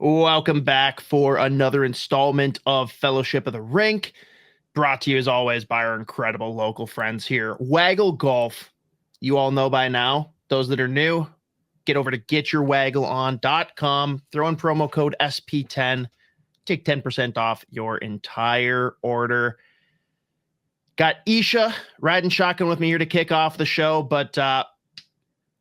Welcome back for another installment of Fellowship of the Rink, brought to you as always by our incredible local friends here, Waggle Golf. You all know by now. Those that are new, get over to getyourwaggleon.com, throw in promo code SP10, take 10% off your entire order. Got Isha riding shotgun with me here to kick off the show, but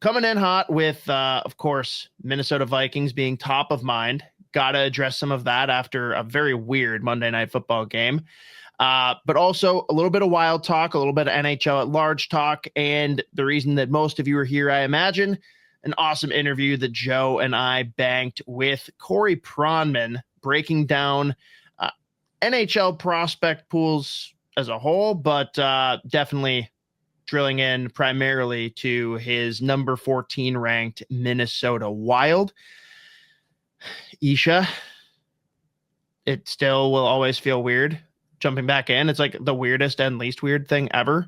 coming in hot with, of course, Minnesota Vikings being top of mind. Got to address some of that after a very weird Monday Night Football game. But also a little bit of wild talk, a little bit of NHL at large talk, and the reason that most of you are here, I imagine, an awesome interview that Joe and I banked with Corey Pronman, breaking down NHL prospect pools as a whole, but definitely drilling in primarily to his number 14 ranked Minnesota Wild. Isha, it still will always feel weird jumping back in. It's like the weirdest and least weird thing ever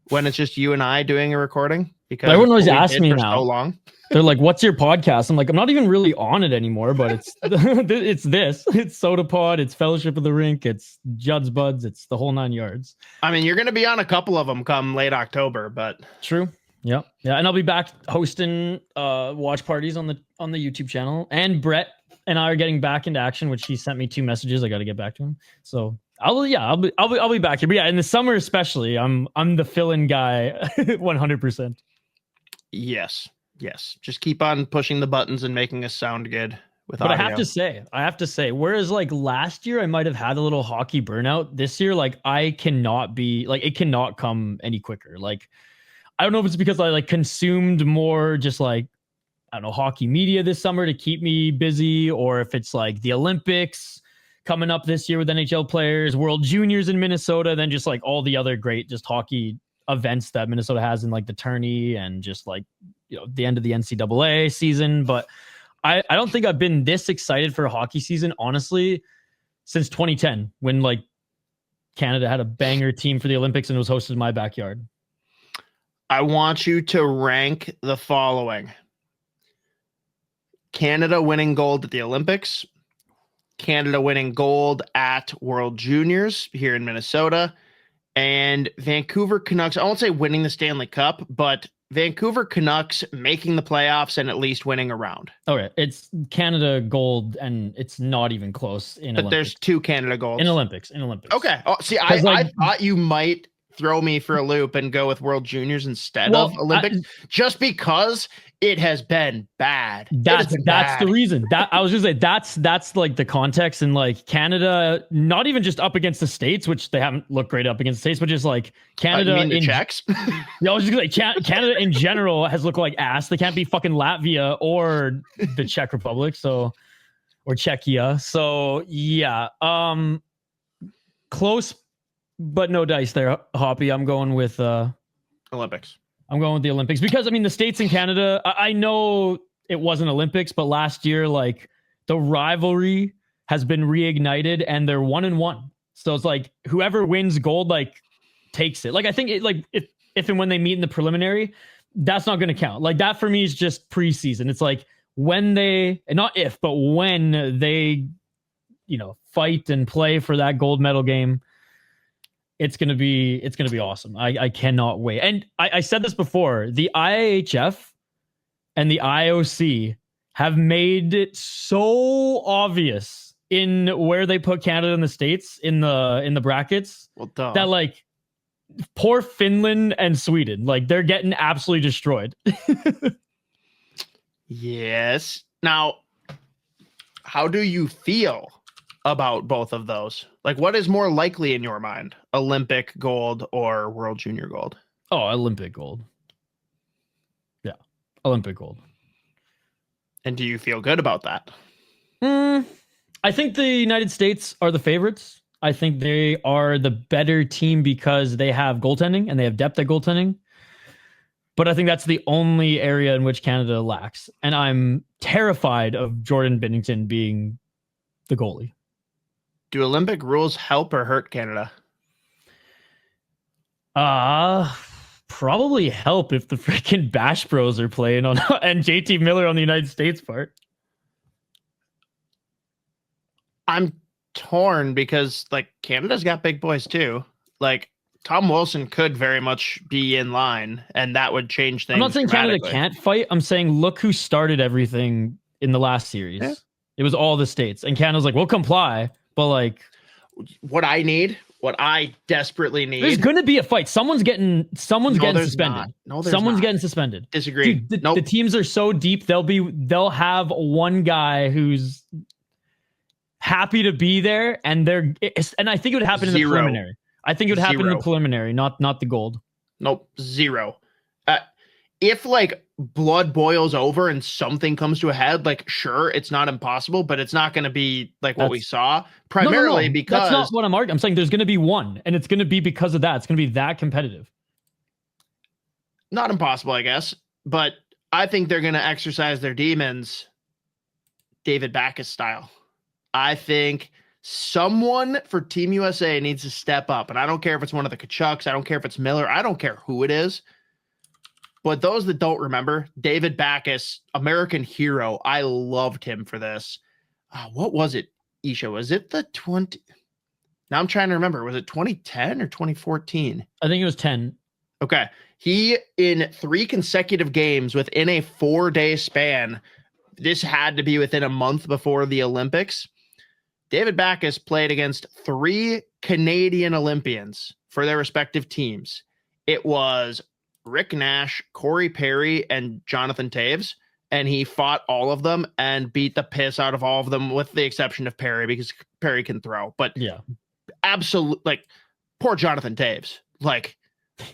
when it's just you and I doing a recording, because everyone always asks me now. So long. They're like, "What's your podcast?" I'm like, "I'm not even really on it anymore, but it's it's SOTA Pod, it's Fellowship of the Rink, it's Judd's Buds, it's the whole 9 yards." I mean, you're going to be on a couple of them come late October, but true. Yeah, and I'll be back hosting watch parties on the YouTube channel, and Brett and I are getting back into action, which he sent me 2 messages. I got to get back to him. So I'll be back here. But yeah, in the summer especially, I'm the fill-in guy 100%. Yes. Just keep on pushing the buttons and making us sound good with audio. But I have to say, whereas like last year I might have had a little hockey burnout, this year like I cannot be like, it cannot come any quicker. Like I don't know if it's because I like consumed more just like, I don't know, hockey media this summer to keep me busy, or if it's like the Olympics coming up this year with NHL players, World Juniors in Minnesota, then just like all the other great just hockey events that Minnesota has in like the tourney and just like, you know, the end of the NCAA season. But I don't think I've been this excited for a hockey season, honestly, since 2010, when like Canada had a banger team for the Olympics and it was hosted in my backyard. I want you to rank the following: Canada winning gold at the Olympics, Canada winning gold at World Juniors here in Minnesota, and Vancouver Canucks, I won't say winning the Stanley Cup, but Vancouver Canucks making the playoffs and at least winning a round. Okay, it's Canada gold, and it's not even close in but Olympics. There's 2 Canada golds. In Olympics. Okay. Oh, see, I thought you might throw me for a loop and go with World Juniors instead of Olympics, just because it has been bad. That's the reason. That I was just saying that's like the context, and like Canada, not even just up against the States, which they haven't looked great up against the States, but just like Canada in the Czechs. Yeah, I was just gonna say Canada in general has looked like ass. They can't be fucking Latvia or the Czech Republic, or Czechia. So yeah, close, but no dice there, Hoppy. I'm going with Olympics. I'm going with the Olympics because, I mean, the States and Canada, I know it wasn't Olympics, but last year, like, the rivalry has been reignited and they're 1-1. So it's like whoever wins gold, like, takes it. Like, I think it, like, if and when they meet in the preliminary, that's not going to count. Like, that for me is just preseason. It's like when they, and not if, but when they, you know, fight and play for that gold medal game, it's gonna be awesome. I cannot wait. And I said this before, the IIHF and the IOC have made it so obvious in where they put Canada and the States in the brackets that like poor Finland and Sweden, like they're getting absolutely destroyed. Yes. Now, how do you feel about both of those? Like, what is more likely in your mind, Olympic gold or World Junior gold? Oh, Olympic gold. Yeah, Olympic gold. And do you feel good about that? I think the United States are the favorites. I think they are the better team because they have goaltending and they have depth at goaltending. But I think that's the only area in which Canada lacks. And I'm terrified of Jordan Binnington being the goalie. Do Olympic rules help or hurt Canada? Probably help if the freaking Bash Bros are playing on and JT Miller on the United States part. I'm torn because like Canada's got big boys too. Like Tom Wilson could very much be in line, and that would change things. I'm not saying Canada can't fight. I'm saying look who started everything in the last series. Yeah. It was all the states, and Canada's like, we'll comply, but like, what I desperetely need. There's going to be a fight. Someone's getting suspended. Someone's getting suspended. Disagree. Dude, the teams are so deep. They'll have one guy who's happy to be there, and I think it would happen in the preliminary. I think it would happen in the preliminary, not the gold. Nope, zero. If like blood boils over and something comes to a head, like sure, it's not impossible, but it's not going to be like what we saw. Primarily because that's not what I'm arguing. I'm saying there's going to be one, and it's going to be because of that. It's going to be that competitive. Not impossible, I guess, but I think they're going to exercise their demons, David Backes style. I think someone for Team USA needs to step up, and I don't care if it's one of the Kachucks. I don't care if it's Miller. I don't care who it is. But those that don't remember, David Backes, American hero. I loved him for this. What was it, Isha? Was it the 20? Now I'm trying to remember. Was it 2010 or 2014? I think it was 10. Okay. He, in 3 consecutive games within a 4-day span, this had to be within a month before the Olympics. David Backes played against 3 Canadian Olympians for their respective teams. It was Rick Nash, Corey Perry, and Jonathan Toews, and he fought all of them and beat the piss out of all of them, with the exception of Perry, because Perry can throw. But yeah, absolutely, like, poor Jonathan Toews. Like,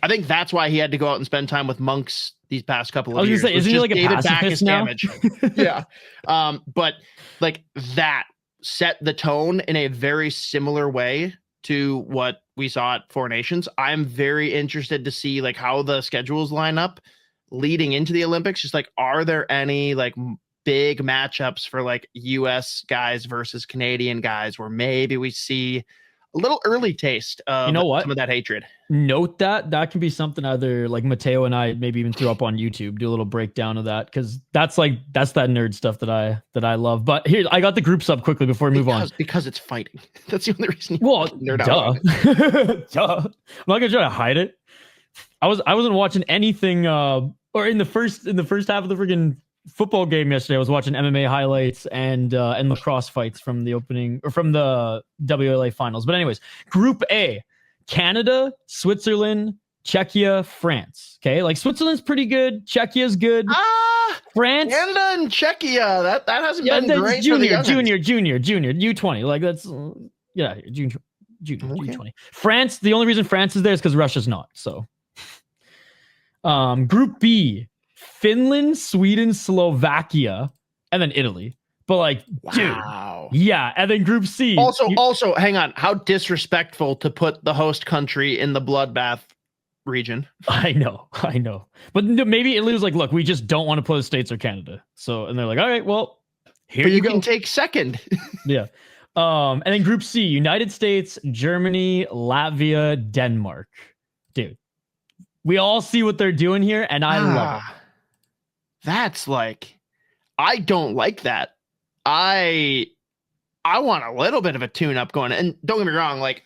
I think that's why he had to go out and spend time with monks these past couple of years. Say, isn't he like a David pacifist now? Damage. Yeah, but like that set the tone in a very similar way to what we saw at Four Nations. I'm very interested to see like how the schedules line up leading into the Olympics. Just like, are there any like big matchups for like US guys versus Canadian guys where maybe we see a little early taste of some of that hatred? Note that can be something either like Mateo and I maybe even throw up on YouTube, do a little breakdown of that, because that's that nerd stuff that I love. But here, I got the groups up quickly before we move on. Because it's fighting. That's the only reason. Well, duh. I'm not gonna try to hide it. I wasn't watching anything or in the first half of the friggin' football game yesterday. I was watching MMA highlights and lacrosse fights from the opening or from the WLA finals. But anyways, Group A: Canada, Switzerland, Czechia, France. Okay, like Switzerland's pretty good. Czechia's good. France, Canada, and Czechia. That hasn't been great. Junior, U20. Like that's junior, okay. U20. France. The only reason France is there is because Russia's not. So, Group B: Finland, Sweden, Slovakia, and then Italy. But like, wow. Dude, yeah. And then Group C. Also, hang on. How disrespectful to put the host country in the bloodbath region. I know. But maybe Italy was like, look, we just don't want to play the States or Canada. So, and they're like, all right, well, here you go. Can take second. Yeah. And then Group C: United States, Germany, Latvia, Denmark. Dude, we all see what they're doing here, and I love it. That's like, I don't like that. I want a little bit of a tune-up going. And don't get me wrong, like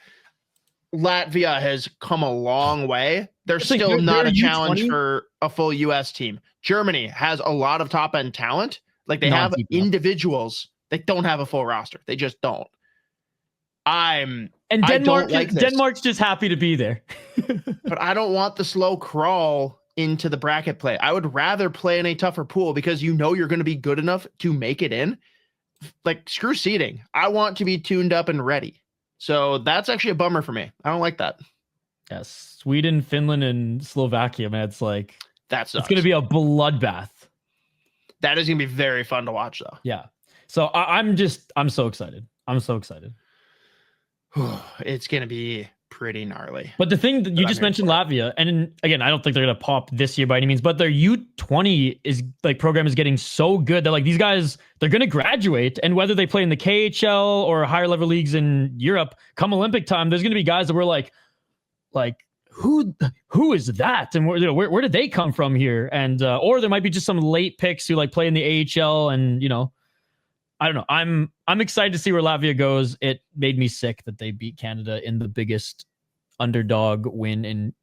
Latvia has come a long way. They're still not a challenge for a full US team. Germany has a lot of top-end talent. Like they have individuals. They don't have a full roster. They just don't. Denmark's just happy to be there. But I don't want the slow crawl into the bracket play. I would rather play in a tougher pool because you're going to be good enough to make it in. Like, screw seeding. I want to be tuned up and ready. So that's actually a bummer for me. I don't like that. Yes, Sweden, Finland, and Slovakia, man. It's like it's going to be a bloodbath. That is going to be very fun to watch, though. Yeah. So I'm so excited. I'm so excited. It's going to be pretty gnarly. But the thing that you just mentioned, Latvia, and again, I don't think they're going to pop this year by any means, but their U20 program is getting so good that like these guys, they're going to graduate, and whether they play in the KHL or higher level leagues in Europe, come Olympic time, there's going to be guys that we're like who is that, and where did they come from here, and or there might be just some late picks who like play in the AHL and I don't know. I'm excited to see where Latvia goes. It made me sick that they beat Canada in the biggest underdog win in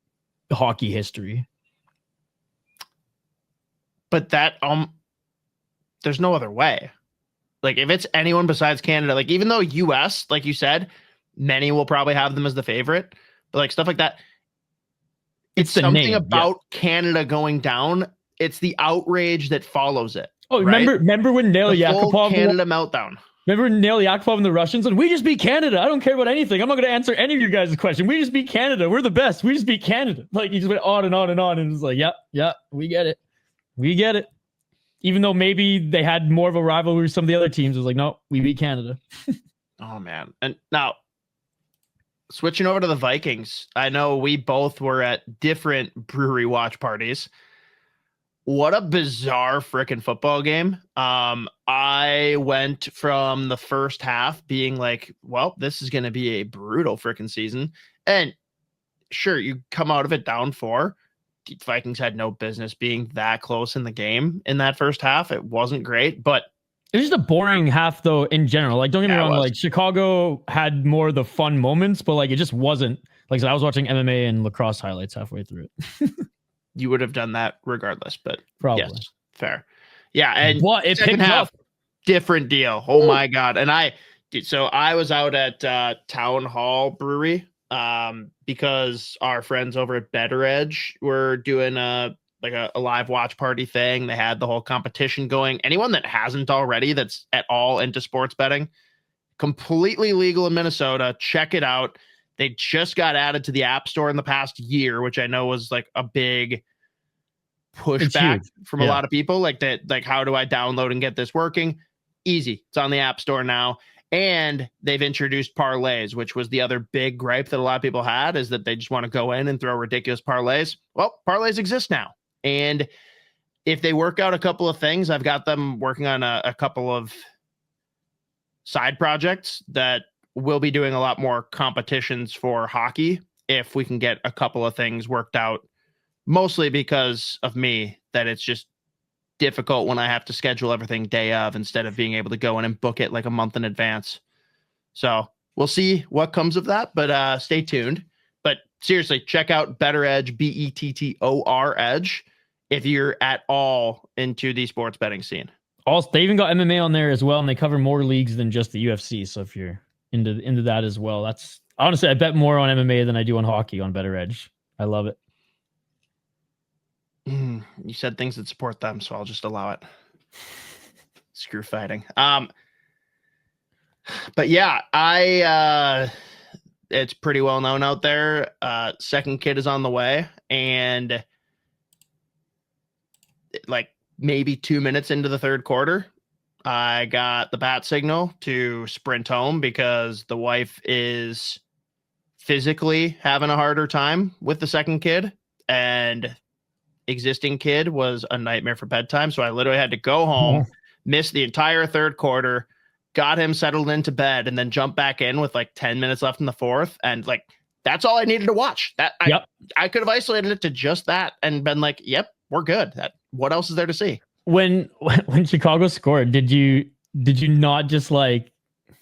hockey history. But that there's no other way. Like if it's anyone besides Canada, like even though US, like you said, many will probably have them as the favorite, but like stuff like that, it's the something name, about Canada going down. It's the outrage that follows it. Oh, right? remember when Nail Yakupov Canada meltdown. Remember when Nail Yakupov and the Russians and we just beat Canada. I don't care about anything. I'm not going to answer any of your guys' question. We just beat Canada. We're the best. We just beat Canada. Like he just went on and on and on, and it's like, yeah, we get it. We get it. Even though maybe they had more of a rivalry with some of the other teams, it was like, no, we beat Canada. Oh man. And now switching over to the Vikings, I know we both were at different brewery watch parties. What a bizarre freaking football game. I went from the first half being like, well, this is going to be a brutal freaking season. And sure, you come out of it down 4. The Vikings had no business being that close in the game in that first half. It wasn't great, but it was just a boring half though in general. Like, don't get me wrong, like Chicago had more of the fun moments, but like it just wasn't. Like I said, I was watching MMA and lacrosse highlights halfway through it. You would have done that regardless, but probably. Yes, fair. Yeah, and it picked half, up. Different deal. Oh my God. And I was out at Town Hall Brewery because our friends over at Better Edge were doing a live watch party thing. They had the whole competition going. Anyone that hasn't already, that's at all into sports betting, completely legal in Minnesota. Check it out. They just got added to the App Store in the past year, which I know was like a big pushback from a lot of people. Like that, like how do I download and get this working? Easy. It's on the App Store now. And they've introduced parlays, which was the other big gripe that a lot of people had, is that they just want to go in and throw ridiculous parlays. Well, parlays exist now. And if they work out a couple of things, I've got them working on a couple of side projects that will be doing a lot more competitions for hockey if we can get a couple of things worked out, mostly because of me, that it's just difficult when I have to schedule everything day of instead of being able to go in and book it like a month in advance. So we'll see what comes of that, but stay tuned. But seriously, check out Better Edge, BETTOR Edge, if you're at all into the sports betting scene. Also, they even got MMA on there as well, and they cover more leagues than just the UFC. So if you're into that as well, that's honestly, I bet more on MMA than I do on hockey on Better Edge. I love it. You said things that support them, so I'll just allow it. Screw fighting. But yeah, it's pretty well known out there. Second kid is on the way, and like maybe 2 minutes into the third quarter, I got the bat signal to sprint home because the wife is physically having a harder time with the second kid, and existing kid was a nightmare for bedtime. So I literally had to go home, miss the entire third quarter, got him settled into bed, and then jump back in with like 10 minutes left in the fourth. And like, that's all I needed to watch. I could have isolated it to just that and been like, yep, we're good. What else is there to see? When Chicago scored, did you not just like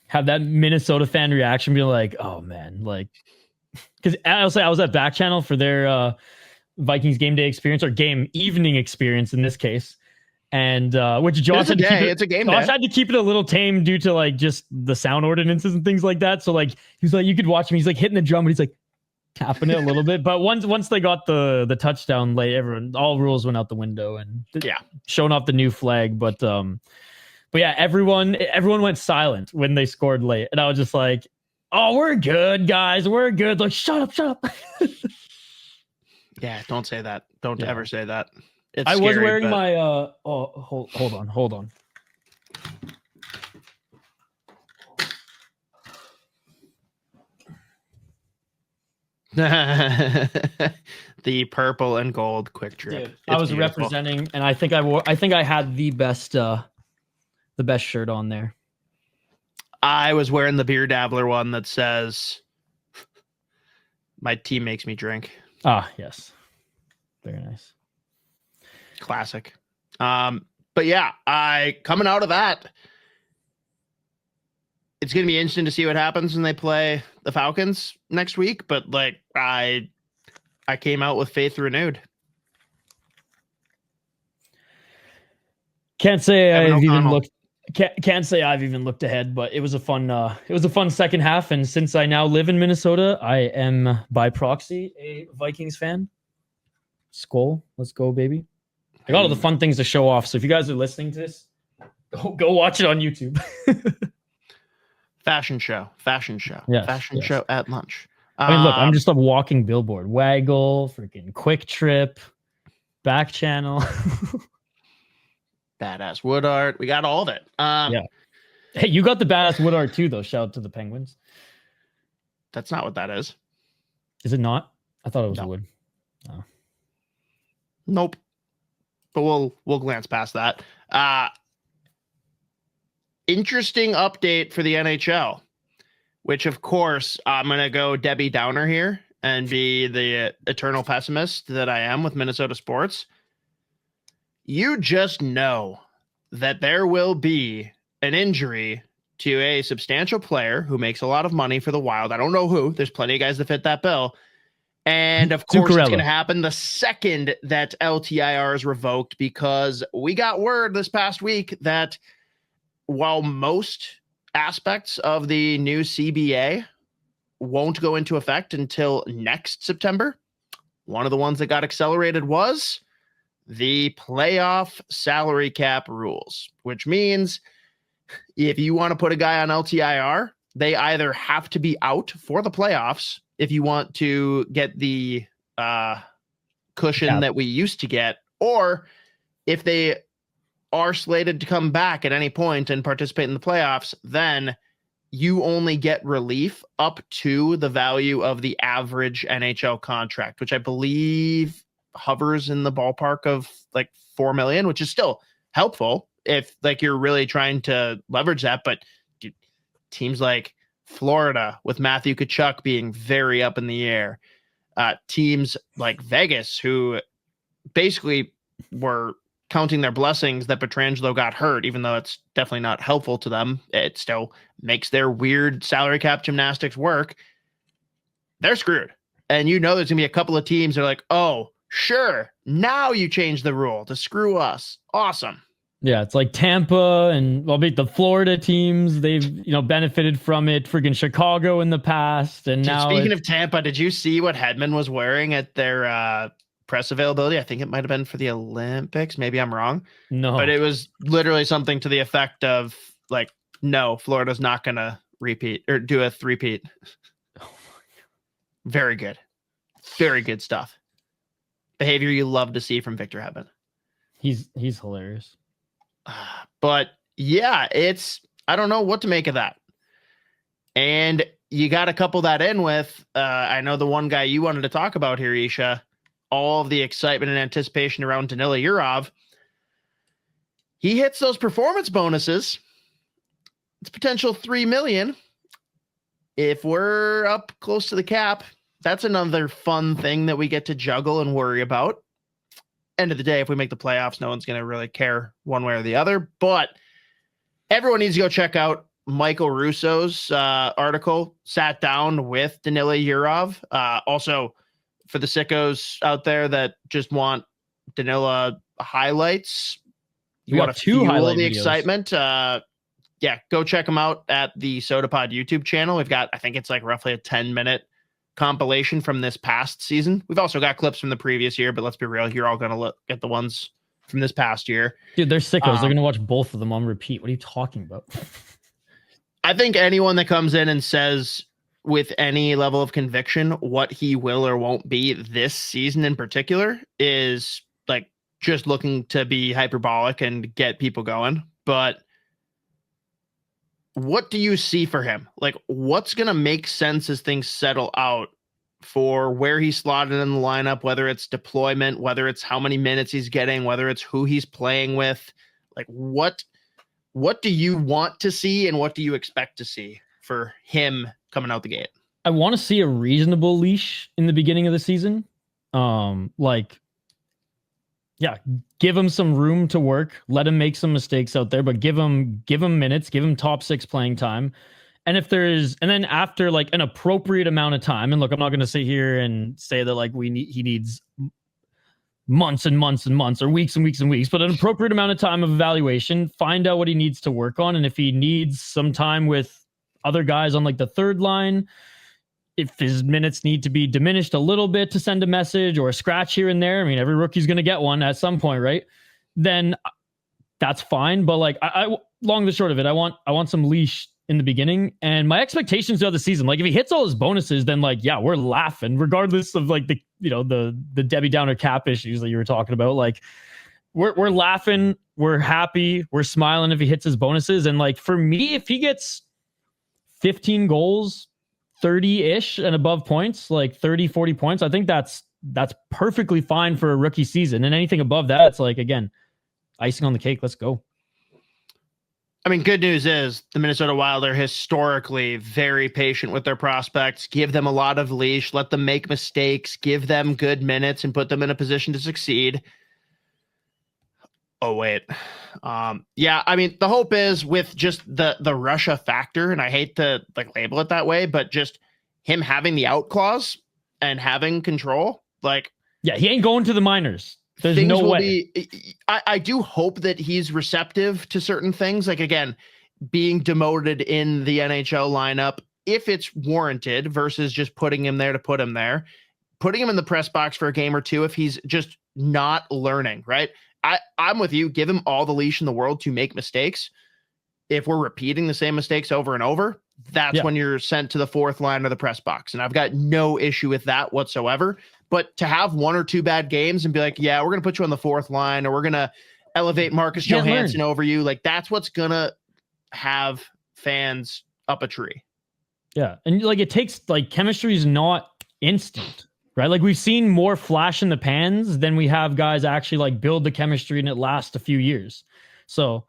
have that Minnesota fan reaction, be like, oh man, like, because I'll say I was at Back Channel for their Vikings game day experience, or game evening experience in this case, and which Josh had to keep it a little tame due to like just the sound ordinances and things like that. So like he's like, you could watch him, he's like hitting the drum, but he's like tapping it a little bit. But once they got the touchdown late, all rules went out the window, and showing off the new flag. But yeah, everyone went silent when they scored late, and I was just like, oh, we're good, guys, we're good. Like, shut up. Yeah, don't say that. Don't ever say that. It's I was wearing my hold on. The purple and gold quick trip. Dude, I was beautiful. Representing, and I think I had the best shirt on there. I was wearing the Beer Dabbler one that says, "My team makes me drink." Ah, yes. Very nice. Classic. But yeah, coming out of that, it's going to be interesting to see what happens when they play the Falcons next week. But like, I came out with faith renewed. Can't say I've even looked ahead, but it was a fun second half. And since I now live in Minnesota, I am by proxy a Vikings fan. Skol, let's go, baby! I got all the fun things to show off. So if you guys are listening to this, go watch it on YouTube. Fashion show. Yes, Fashion show at lunch. I mean, look, I'm just a walking billboard. Waggle, freaking Quick Trip, Back Channel. Badass wood art. We got all of it. Yeah. Hey, you got the badass wood art too, though. Shout out to the Penguins. That's not what that is. Is it not? I thought it was wood. Oh. Nope. But we'll glance past that. Interesting update for the NHL, which of course I'm gonna go Debbie Downer here and be the eternal pessimist that I am with Minnesota sports. You just know that there will be an injury to a substantial player who makes a lot of money for the Wild. I don't know who. There's plenty of guys that fit that bill. And of course, it's going to happen the second that LTIR is revoked, because we got word this past week that while most aspects of the new CBA won't go into effect until next September, one of the ones that got accelerated was the playoff salary cap rules, which means if you want to put a guy on LTIR, they either have to be out for the playoffs if you want to get the cushion that we used to get, or if they are slated to come back at any point and participate in the playoffs, then you only get relief up to the value of the average NHL contract, which I believe hovers in the ballpark of like 4 million, which is still helpful if like you're really trying to leverage that. But dude, teams like Florida with Matthew Tkachuk being very up in the air, teams like Vegas who basically were counting their blessings that Pietrangelo got hurt, even though it's definitely not helpful to them, it still makes their weird salary cap gymnastics work. They're screwed. And you know there's gonna be a couple of teams that are like, oh, sure, now you change the rule to screw us. Awesome. Yeah, it's like Tampa and the Florida teams. They've benefited from it. Freaking Chicago in the past, and now. Speaking of Tampa, did you see what Hedman was wearing at their press availability? I think it might have been for the Olympics. Maybe I'm wrong. No, but it was literally something to the effect of like, "No, Florida's not going to repeat or do a three-peat." Oh, very good stuff. Behavior you love to see from Victor Hedman. He's hilarious. But yeah, I don't know what to make of that. And you got to couple that in with, I know the one guy you wanted to talk about here, Isha, all of the excitement and anticipation around Danila Yurov. He hits those performance bonuses. It's potential 3 million. If we're up close to the cap, that's another fun thing that we get to juggle and worry about. End of the day, if we make the playoffs, no one's going to really care one way or the other. But everyone needs to go check out Michael Russo's article, sat down with Danila Yurov. Also, for the sickos out there that just want Danila highlights, you want to fuel the excitement. Yeah, go check them out at the SOTA POD YouTube channel. We've got, I think it's like roughly a 10-minute compilation from this past season. We've also got clips from the previous year, but let's be real, you're all going to look at the ones from this past year. Dude, they're sickos. They're going to watch both of them on repeat. What are you talking about? I think anyone that comes in and says with any level of conviction what he will or won't be this season in particular is like just looking to be hyperbolic and get people going. But what do you see for him? Like, what's going to make sense as things settle out for where he's slotted in the lineup, whether it's deployment, whether it's how many minutes he's getting, whether it's who he's playing with? Like, what do you want to see and what do you expect to see for him coming out the gate? I want to see a reasonable leash in the beginning of the season. Give him some room to work, let him make some mistakes out there, but give him minutes, give him top 6 playing time. And then after like an appropriate amount of time, and look, I'm not going to sit here and say that like he needs months and months and months or weeks and weeks and weeks, but an appropriate amount of time of evaluation, find out what he needs to work on. And if he needs some time with other guys on like the third line, if his minutes need to be diminished a little bit to send a message or a scratch here and there, I mean, every rookie's going to get one at some point, right? Then that's fine. But like, I long the short of it, I want some leash in the beginning, and my expectations throughout the season, like if he hits all his bonuses, then like, yeah, we're laughing regardless of like the, you know, the Debbie Downer cap issues that you were talking about. Like we're laughing, we're happy, we're smiling if he hits his bonuses. And like, for me, if he gets 15 goals, 30-ish and above points, like 30, 40 points, I think that's perfectly fine for a rookie season. And anything above that, it's like, again, icing on the cake. Let's go. I mean, good news is the Minnesota Wild are historically very patient with their prospects, give them a lot of leash, let them make mistakes, give them good minutes, and put them in a position to succeed. Oh, wait. Yeah, I mean, the hope is with just the Russia factor, and I hate to like label it that way, but just him having the out clause and having control, like, yeah, he ain't going to the minors. There's no way. I do hope that he's receptive to certain things. Like, again, being demoted in the NHL lineup, if it's warranted, versus just putting him there to put him there, putting him in the press box for a game or two, if he's just not learning, right? I'm with you. Give him all the leash in the world to make mistakes. If we're repeating the same mistakes over and over, that's when you're sent to the fourth line of the press box. And I've got no issue with that whatsoever. But to have one or two bad games and be like, yeah, we're going to put you on the fourth line, or we're going to elevate Marcus Johansson over you, like that's what's going to have fans up a tree. Yeah. And like, it takes, like, chemistry is not instant, right? Like, we've seen more flash in the pans than we have guys actually like build the chemistry and it lasts a few years. So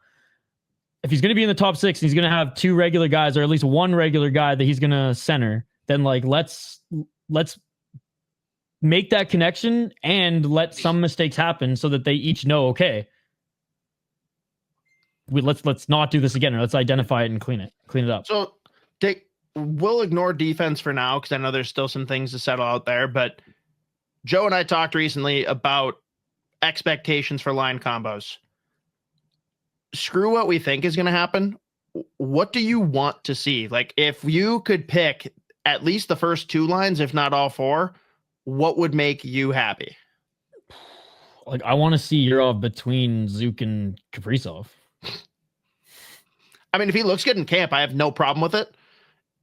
if he's going to be in the top six and he's going to have two regular guys, or at least one regular guy that he's going to center, then like, let's make that connection and let some mistakes happen so that they each know, okay, let's not do this again, or let's identify it and clean it up. So we'll ignore defense for now, because I know there's still some things to settle out there, but Joe and I talked recently about expectations for line combos. Screw what we think is going to happen. What do you want to see? Like, if you could pick at least the first two lines, if not all four, what would make you happy? Like, I want to see Yurov between Zook and Kaprizov. I mean, if he looks good in camp, I have no problem with it.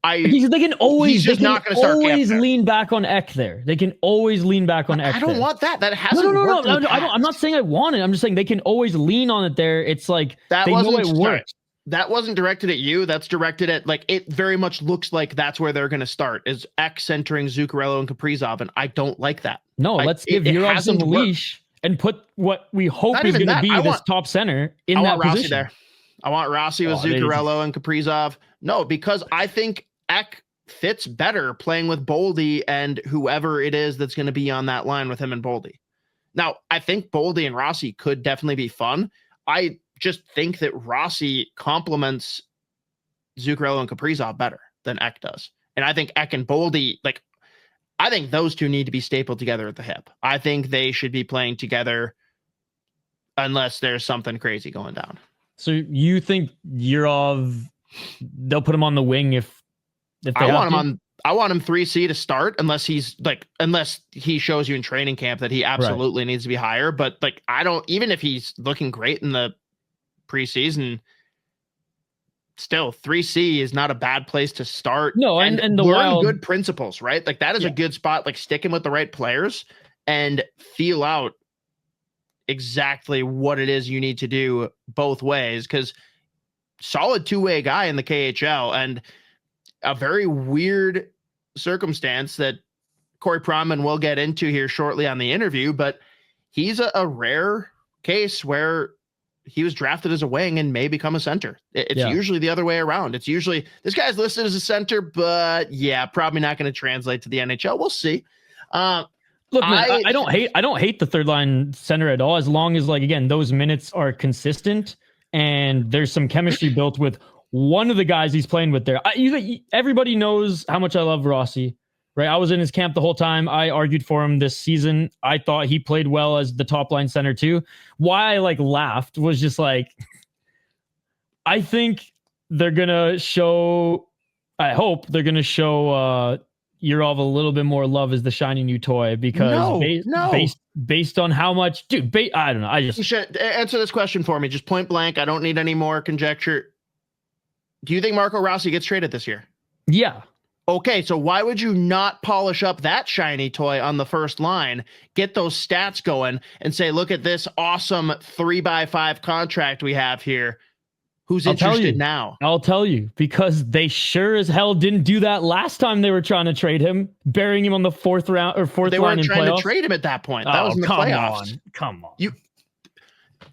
They can always lean back on Ek there. They can always lean back on Ek. I don't want that. That hasn't worked. No. I'm not saying I want it. I'm just saying they can always lean on it there. It's like they know it works. That wasn't directed at you. That's directed at, like, it very much looks like that's where they're going to start, is X centering Zuccarello and Kaprizov, and I don't like that. No, let's give Yurov some leash and put what we hope is going to be this top center in that position. There. I want Rossi with Zuccarello and Kaprizov. No, because I think Ek fits better playing with Boldy and whoever it is that's going to be on that line with him and Boldy. Now, I think Boldy and Rossi could definitely be fun. I just think that Rossi complements Zuccarello and Kaprizov better than Ek does. And I think Ek and Boldy, like, I think those two need to be stapled together at the hip. I think they should be playing together unless there's something crazy going down. So you think Yurov, they'll put him on the wing if they want him on. I want him 3C to start, unless he shows you in training camp that he absolutely needs to be higher. But like, I don't, even if he's looking great in the preseason, still 3C is not a bad place to start. No, and the learn Wild, good principles, right? Like, that is a good spot. Like, sticking with the right players and feel out exactly what it is you need to do both ways, because solid two-way guy in the KHL, and a very weird circumstance that Corey Pronman will get into here shortly on the interview, but he's a rare case where he was drafted as a wing and may become a center. It's usually the other way around. It's usually this guy's listed as a center, but probably not going to translate to the NHL. We'll see. Look, man, I don't hate the third line center at all, as long as, like, again, those minutes are consistent and there's some chemistry built with one of the guys he's playing with there. Everybody knows how much I love Rossi, right? I was in his camp the whole time. I argued for him this season. I thought he played well as the top line center too. Why I laughed was just I think they're gonna show. I hope they're gonna show Yurov a little bit more love as the shiny new toy because based on how much, dude. I don't know. You should answer this question for me, just point blank. I don't need any more conjecture. Do you think Marco Rossi gets traded this year? Yeah. Okay, so why would you not polish up that shiny toy on the first line, get those stats going, and say, look at this awesome 3x5 contract we have here? Who's interested now? I'll tell you, because they sure as hell didn't do that last time they were trying to trade him, burying him on the fourth line in playoffs. They weren't trying to trade him at that point. That was in the playoffs. Come on.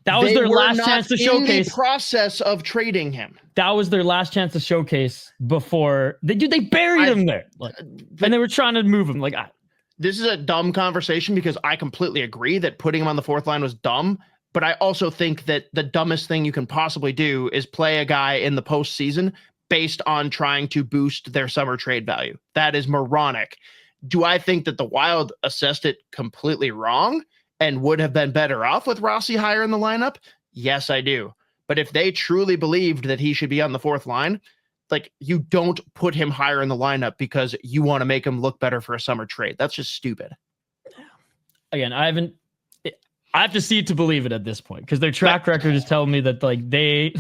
That was their last chance to showcase. The process of trading him. That was their last chance to showcase before they buried him there, and they were trying to move him. This is a dumb conversation because I completely agree that putting him on the fourth line was dumb. But I also think that the dumbest thing you can possibly do is play a guy in the postseason based on trying to boost their summer trade value. That is moronic. Do I think that the Wild assessed it completely wrong and would have been better off with Rossi higher in the lineup? Yes, I do. But if they truly believed that he should be on the fourth line, you don't put him higher in the lineup because you want to make him look better for a summer trade. That's just stupid. Again, I have to see it to believe it at this point because their track record is telling me that they.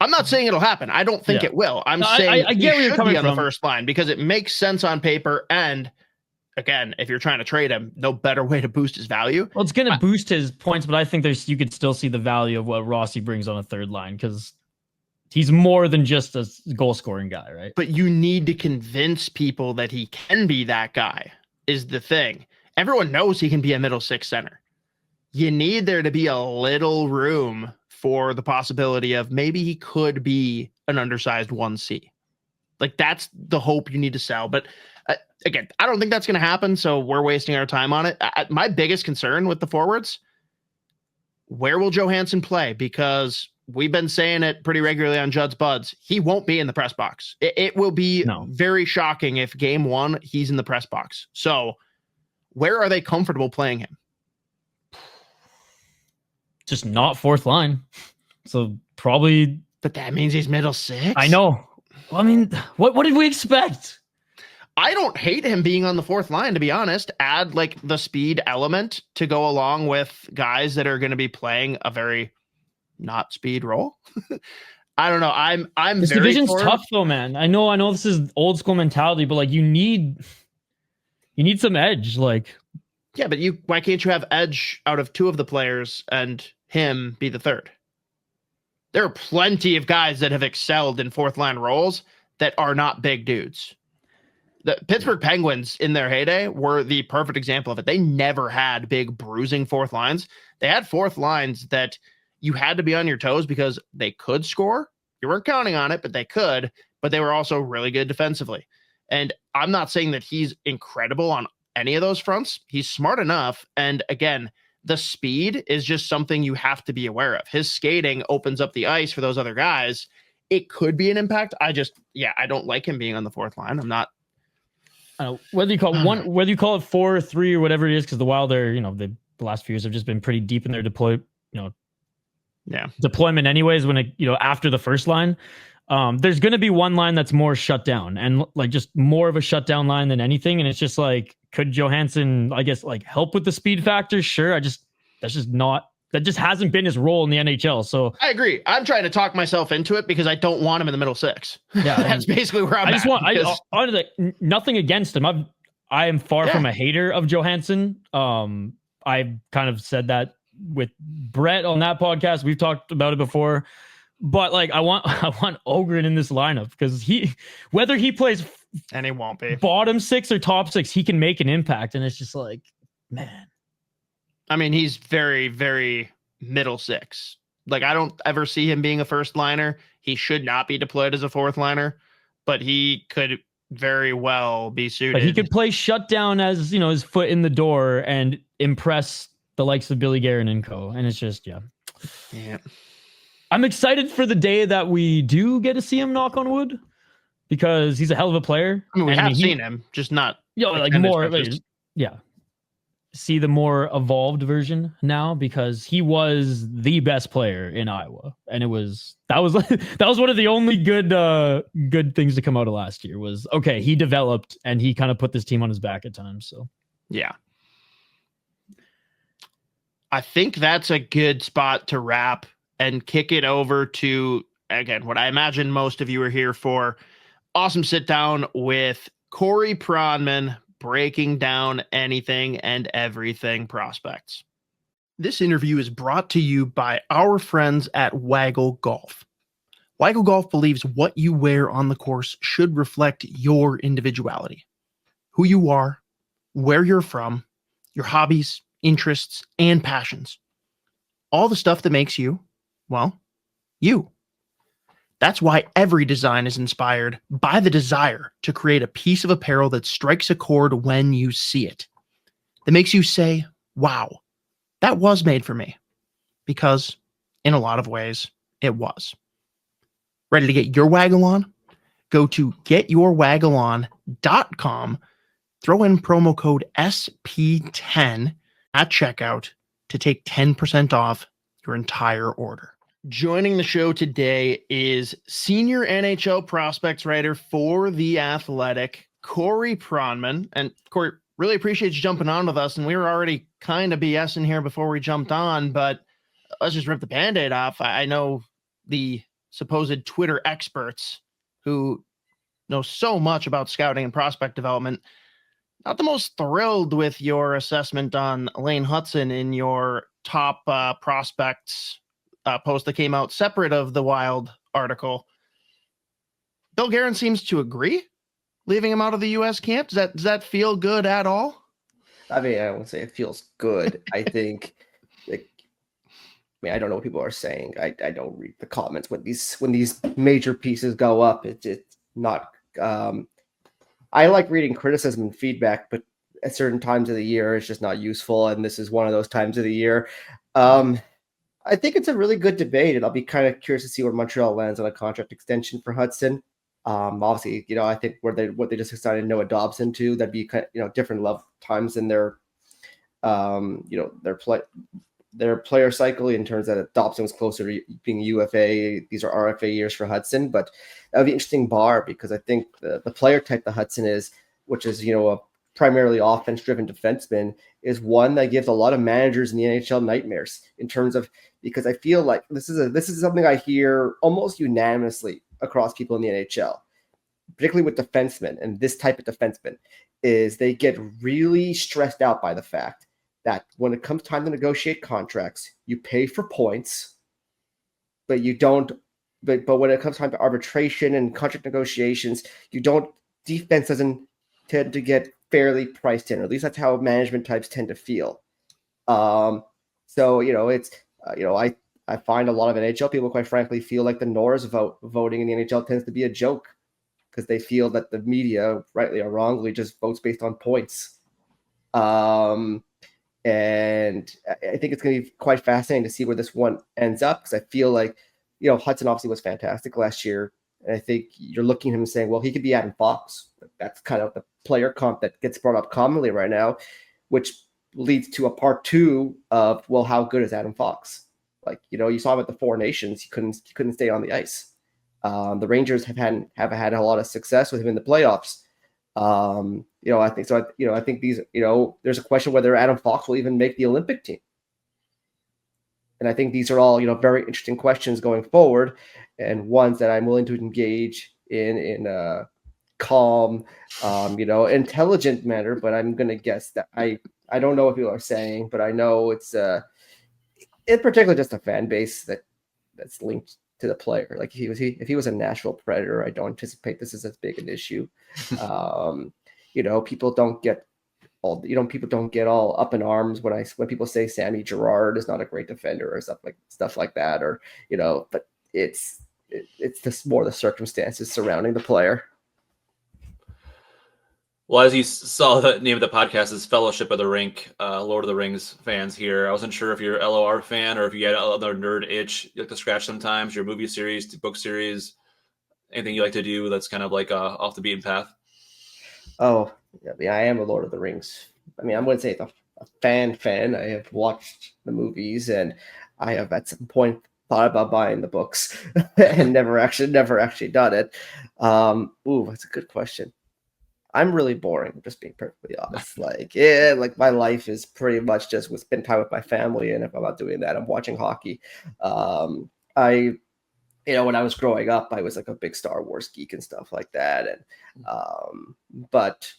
I'm not saying it'll happen. I don't think it will. I'm saying I get where you're coming on from. The first line because it makes sense on paper. And again, if you're trying to trade him, no better way to boost his value. Well, it's going to boost his points, but I think you could still see the value of what Rossi brings on a third line because he's more than just a goal scoring guy, right? But you need to convince people that he can be that guy is the thing. Everyone knows he can be a middle six center. You need there to be a little room for the possibility of maybe he could be an undersized 1C. That's the hope you need to sell. But again, I don't think that's going to happen. So we're wasting our time on it. My biggest concern with the forwards, where will Johansson play? Because we've been saying it pretty regularly on Judd's Buds. He won't be in the press box. It will be very shocking if game one, he's in the press box. So where are they comfortable playing him? Just not fourth line. So probably. But that means he's middle six. I know. Well, I mean, what did we expect? I don't hate him being on the fourth line, to be honest. Add the speed element to go along with guys that are going to be playing a very not speed role. I don't know. I'm this very division's tough though, man. I know this is old school mentality, but you need some edge. Yeah, but why can't you have edge out of two of the players and him be the third? There are plenty of guys that have excelled in fourth line roles that are not big dudes. The Pittsburgh Penguins in their heyday were the perfect example of it. They never had big bruising fourth lines. They had fourth lines that you had to be on your toes because they could score. You weren't counting on it, but they could, but they were also really good defensively. And I'm not saying that he's incredible on any of those fronts. He's smart enough. And again, the speed is just something you have to be aware of. His skating opens up the ice for those other guys. It could be an impact. I don't like him being on the fourth line. I'm not. Whether you call it 4-3 or whatever it is, because the Wild are, the last few years have just been pretty deep in their deployment anyways, when after the first line. There's going to be one line that's more shut down and just more of a shutdown line than anything. And it's just could Johansson, I guess, help with the speed factor? Sure. That just hasn't been his role in the NHL. So I agree. I'm trying to talk myself into it because I don't want him in the middle six. Yeah. That's basically where I'm at. Honestly, nothing against him. I am far from a hater of Johansson. I've kind of said that with Brett on that podcast. We've talked about it before. But I want Ogren in this lineup because whether he plays and he won't be bottom six or top six, he can make an impact. And it's just man. I mean, he's very, very middle six. I don't ever see him being a first liner. He should not be deployed as a fourth liner, but he could very well be suited. But he could play shutdown as his foot in the door and impress the likes of Billy Guerin and co. And it's just yeah. I'm excited for the day that we do get to see him, knock on wood, because he's a hell of a player. I mean, we And, have seen him, just not like extended more, stretches. see the more evolved version now, because he was the best player in Iowa, and that was one of the only good things to come out of last year. Was okay, he developed and he kind of put this team on his back at times. So yeah, I think that's a good spot to wrap and kick it over to, again, what I imagine most of you are here for. Awesome sit down with Corey Pronman, breaking down anything and everything prospects. This interview is brought to you by our friends at Waggle Golf. Waggle Golf believes what you wear on the course should reflect your individuality, who you are, where you're from, your hobbies, interests, and passions. All the stuff that makes you, well, you. That's why every design is inspired by the desire to create a piece of apparel that strikes a chord when you see it, that makes you say, wow, that was made for me. Because in a lot of ways, it was. Ready to get your waggle on? Go to getyourwaggleon.com, throw in promo code SP10 at checkout to take 10% off your entire order. Joining the show today is senior NHL prospects writer for The Athletic, Corey Pronman. And Corey, really appreciate you jumping on with us. And we were already kind of BSing here before we jumped on, but let's just rip the Band-Aid off. I know the supposed Twitter experts who know so much about scouting and prospect development, not the most thrilled with your assessment on Lane Hutson in your top prospects post that came out separate of the Wild article. Bill Guerin seems to agree, leaving him out of the U.S. camp. Does that feel good at all? I mean, I won't say it feels good. I think, I don't know what people are saying. I don't read the comments when these major pieces go up. It's not. I like reading criticism and feedback, but at certain times of the year, it's just not useful. And this is one of those times of the year. I think it's a really good debate, and I'll be kind of curious to see where Montreal lands on a contract extension for Hutson. Obviously, I think what they just decided Noah Dobson to, that'd be kind of, different love times in their their player cycle, in terms that Dobson was closer to being UFA. These are RFA years for Hutson, but that would be an interesting bar, because I think the player type that Hutson is, which is, a primarily offense-driven defenseman, is one that gives a lot of managers in the NHL nightmares, in terms of, because I feel like this is something I hear almost unanimously across people in the NHL, particularly with defensemen, and this type of defenseman, is they get really stressed out by the fact that when it comes time to negotiate contracts, you pay for points, but you don't. But when it comes time to arbitration and contract negotiations, you don't. Defense doesn't tend to get fairly priced in, or at least that's how management types tend to feel. So it's I find a lot of NHL people, quite frankly, feel like the Norris voting in the NHL tends to be a joke, because they feel that the media, rightly or wrongly, just votes based on points. And I think it's going to be quite fascinating to see where this one ends up, because I feel like, Hutson obviously was fantastic last year. And I think you're looking at him and saying, well, he could be Adam Fox. That's kind of the player comp that gets brought up commonly right now, which leads to a part two of, well, how good is Adam Fox? Like, you saw him at the Four Nations. He couldn't stay on the ice. The Rangers have had a lot of success with him in the playoffs. I think so. I think these, there's a question whether Adam Fox will even make the Olympic team. And I think these are all, very interesting questions going forward, and ones that I'm willing to engage in a calm, intelligent manner. But I'm going to guess that I don't know what people are saying, but I know it's in particular just a fan base that's linked to the player. Like, if he was a Nashville Predator, I don't anticipate this is as big an issue. People don't get all up in arms when people say Sammy Girard is not a great defender or stuff like that, or but it's just more the circumstances surrounding the player. Well, as you saw, the name of the podcast is Fellowship of the Rink, Lord of the Rings fans here. I wasn't sure if you're an LOR fan or if you had another nerd itch you like to scratch sometimes, your movie series, book series, anything you like to do that's kind of like off the beaten path. Oh, yeah, I am a Lord of the Rings. I mean, I wouldn't say a fan. I have watched the movies, and I have at some point thought about buying the books and never actually done it. That's a good question. I'm really boring, just being perfectly honest. Like my life is pretty much just with spend time with my family, and if I'm not doing that, I'm watching hockey. I when I was growing up, I was like a big Star Wars geek and stuff like that. And but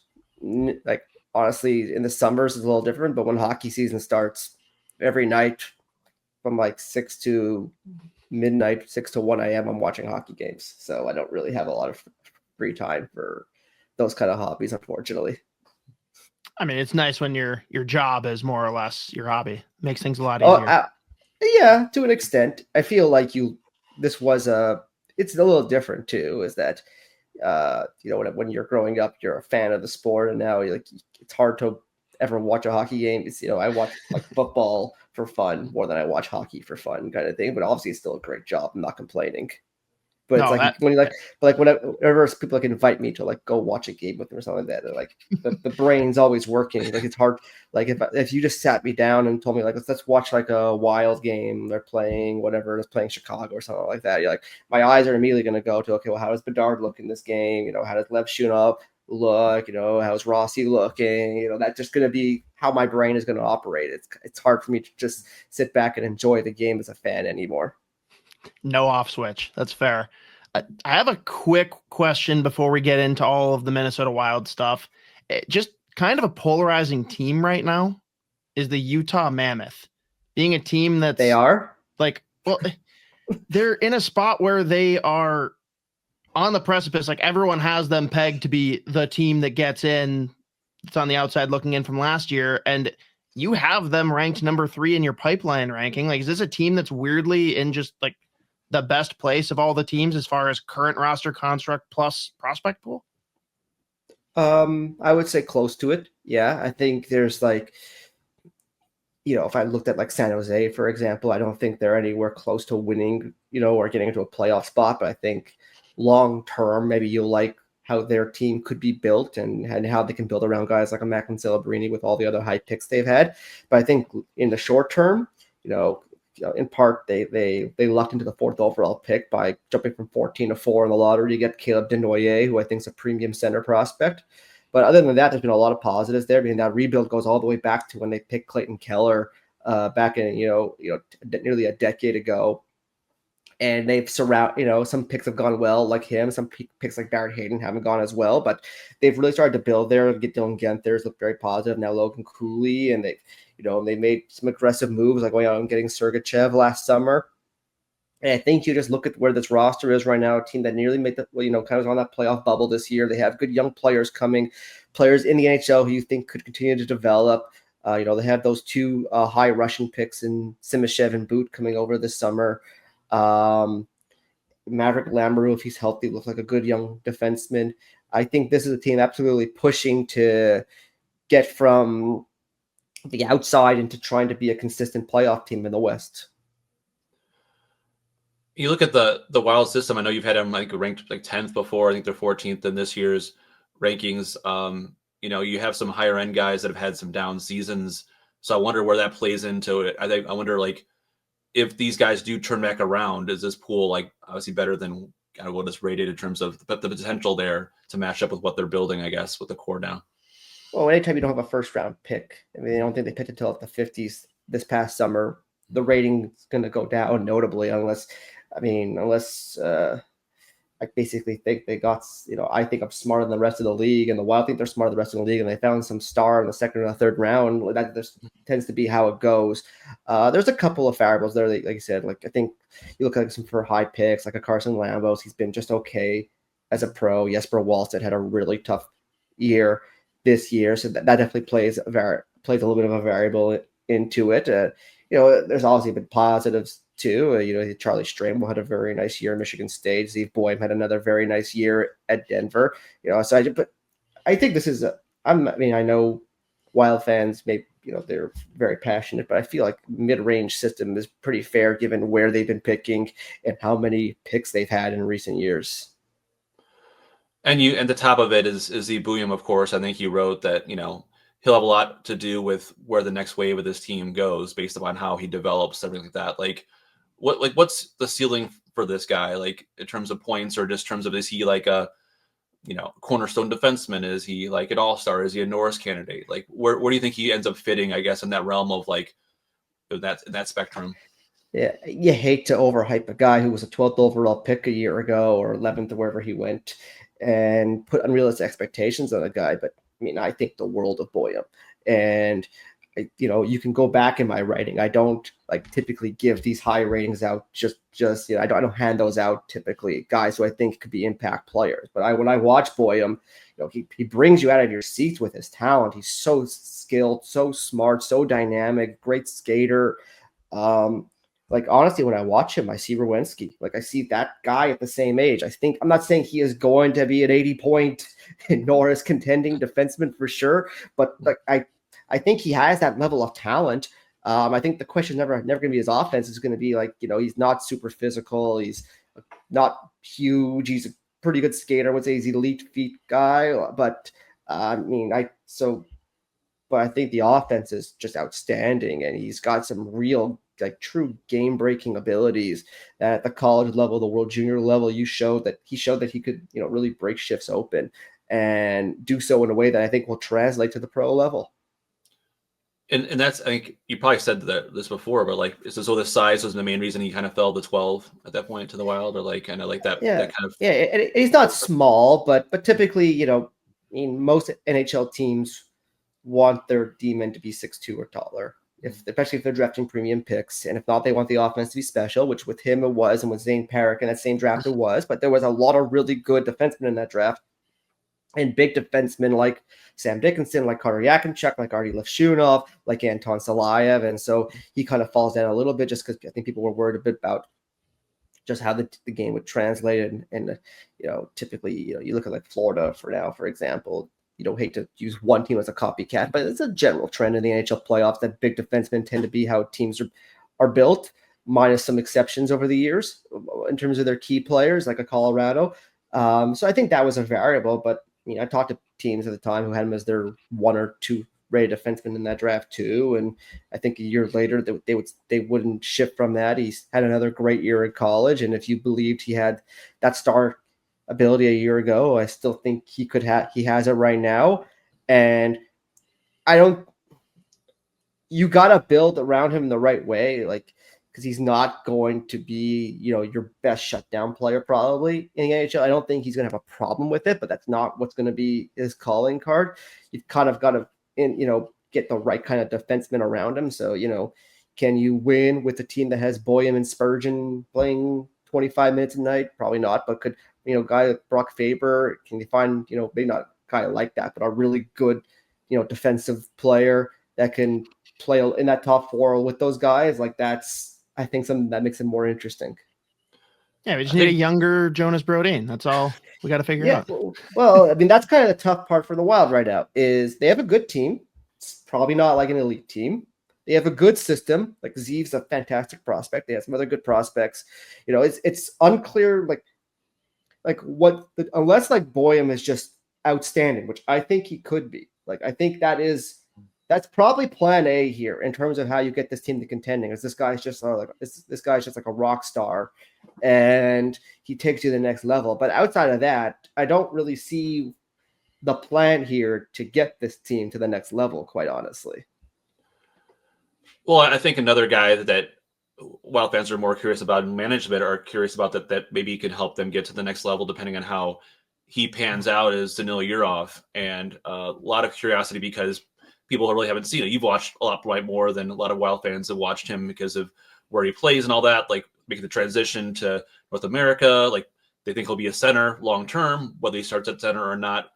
like honestly, in the summers it's a little different. But when hockey season starts, every night from like 6 to midnight, 6 to 1 a.m., I'm watching hockey games. So I don't really have a lot of free time for those kind of hobbies, unfortunately. I mean, it's nice when your job is more or less your hobby. Makes things a lot easier. Yeah, to an extent. I feel like it's a little different too, is that when you're growing up, you're a fan of the sport, and now it's hard to ever watch a hockey game. It's I watch like football for fun more than I watch hockey for fun, kind of thing. But obviously, it's still a great job. I'm not complaining. But it's whenever people invite me to go watch a game with them or something like that, like the brain's always working. Like it's hard. Like if you just sat me down and told me let's watch like a Wild game, they're playing whatever, they're playing Chicago or something like that. You're like, my eyes are immediately going to go to, okay, well, how does Bedard look in this game? How does Lev Shunov look? How's Rossi looking? That's just going to be how my brain is going to operate. It's hard for me to just sit back and enjoy the game as a fan anymore. No off switch. That's fair. I have a quick question before we get into all of the Minnesota Wild stuff. Just kind of a polarizing team right now is the Utah Mammoth, being a team that's they are they're in a spot where they are on the precipice. Like everyone has them pegged to be the team that gets in. It's on the outside looking in from last year, and you have them ranked number 3 in your pipeline ranking. Like, is this a team that's weirdly in just like the best place of all the teams as far as current roster construct plus prospect pool? I would say close to it. Yeah, I think there's if I looked at San Jose, for example, I don't think they're anywhere close to winning, or getting into a playoff spot. But I think long term, maybe you'll like how their team could be built and how they can build around guys like a Mac and Celebrini with all the other high picks they've had. But I think in the short term, in part, they lucked into the 4th overall pick by jumping from 14 to 4 in the lottery to get Caleb Desnoyers, who I think is a premium center prospect. But other than that, there's been a lot of positives there. I mean, that rebuild goes all the way back to when they picked Clayton Keller back in nearly a decade ago, and they've some picks have gone well like him. Some picks like Barrett Hayden haven't gone as well, but they've really started to build there. Get Dylan Genthers look very positive now. Logan Cooley, and they made some aggressive moves like going out and getting Sergachev last summer. And I think you just look at where this roster is right now, a team that nearly made kind of on that playoff bubble this year. They have good young players coming, players in the NHL who you think could continue to develop. They have those 2 high Russian picks in Simashev and Boot coming over this summer. Maverick Lamoureux, if he's healthy, looks like a good young defenseman. I think this is a team absolutely pushing to get from the outside into trying to be a consistent playoff team in the West. You look at the Wild system. I know you've had them ranked 10th before. I think they're 14th in this year's rankings. You have some higher end guys that have had some down seasons. So I wonder where that plays into it. I wonder if these guys do turn back around, is this pool obviously better than kind of what is rated in terms of the potential there to match up with what they're building, I guess, with the core now? Well, anytime you don't have a first round pick, I mean, I don't think they picked until the 50s this past summer. The rating's going to go down notably unless I basically think they got, I think I'm smarter than the rest of the league, and the Wild think they're smarter than the rest of the league, and they found some star in the 2nd or 3rd round. That just tends to be how it goes. There's a couple of variables there, like you said. I think you look at some for high picks, like a Carson Lambos. He's been just okay as a pro. Jesper Wallstedt had a really tough year this year, so that definitely plays a little bit of a variable into it. There's obviously been positives too. Charlie Stramel had a very nice year in Michigan State. Zeev Buium had another very nice year at Denver. But I think this is I know Wild fans they're very passionate, but I feel like mid-range system is pretty fair given where they've been picking and how many picks they've had in recent years. And the top of it is the Buium, of course. I think you wrote that, he'll have a lot to do with where the next wave of this team goes based upon how he develops, everything like that. What's the ceiling for this guy, like in terms of points, or just terms of, is he like a cornerstone defenseman? Is he like an all-star? Is he a Norris candidate? Like where do you think he ends up fitting, I guess, in that realm of like that spectrum? Yeah, you hate to overhype a guy who was a 12th overall pick a year ago or 11th or wherever he went and put unrealistic expectations on a guy. But I think the world of Buium. And, you can go back in my writing. I don't typically give these high ratings out. I don't hand those out typically. Guys who I think could be impact players. But when I watch Buium, he brings you out of your seats with his talent. He's so skilled, so smart, so dynamic, great skater. Honestly, when I watch him, I see Rowinski. I see that guy at the same age. I'm not saying he is going to be an 80-point Norris contending defenseman for sure, but I think he has that level of talent. I think the question is never going to be his offense. Is going to be he's not super physical. He's not huge. He's a pretty good skater. I would say he's an elite feet guy, but I think the offense is just outstanding, and he's got some real true game-breaking abilities at the college level, the world junior level. He showed that he could really break shifts open and do so in a way that I think will translate to the pro level. And that's, I think you probably said this before, but so the size was the main reason he kind of fell to 12 at that point to the Wild, or kind of that. Yeah, that kind of. Yeah, and he's not small, but typically, most NHL teams want their D-men to be 6'2" or taller, especially if they're drafting premium picks. And if not, they want the offense to be special, which with him it was, and with Zane Parrick in that same draft it was. But there was a lot of really good defensemen in that draft, and big defensemen like Sam Dickinson, like Carter Yakinchuk, like Artie Lefshunov, like Anton Salayev. And so he kind of falls down a little bit just because I think people were worried a bit about just how the game would translate. And typically, you look at Florida for example. You don't hate to use one team as a copycat, but it's a general trend in the NHL playoffs that big defensemen tend to be how teams are built, minus some exceptions over the years in terms of their key players, like a Colorado. So I think that was a variable, but I talked to teams at the time who had him as their 1 or 2 rated defenseman in that draft too. And I think a year later they wouldn't shift from that. He's had another great year in college. And if you believed he had that star ability a year ago, I still think he has it right now. And you got to build around him in the right way. Because he's not going to be, your best shutdown player probably in the NHL. I don't think he's going to have a problem with it, but that's not what's going to be his calling card. You've kind of got to, get the right kind of defenseman around him. So, can you win with a team that has Buium and Spurgeon playing 25 minutes a night? Probably not, but could, guy like Brock Faber, can you find, maybe not a guy like that, but a really good, defensive player that can play in that top 4 with those guys? That's, I think, something that makes it more interesting. Yeah, we just need a younger Jonas Brodin. That's all we got to figure out. Well, that's kind of the tough part for the Wild right now is they have a good team. It's probably not like an elite team. They have a good system. Zeev's a fantastic prospect. They have some other good prospects. It's unclear unless Buium is just outstanding, which I think he could be. I think that's probably plan A here in terms of how you get this team to contending. Is this guy's just this guy's just like a rock star, and he takes you to the next level. But outside of that, I don't really see the plan here to get this team to the next level, quite honestly. Well, I think another guy that Wild fans are more curious about, and management are curious about that maybe he can help them get to the next level depending on how he pans out, is Danila Yurov. And a lot of curiosity because people really haven't seen it. You've watched a lot more than a lot of Wild fans have watched him because of where he plays and all that, making the transition to North America. They think he'll be a center long-term, whether he starts at center or not,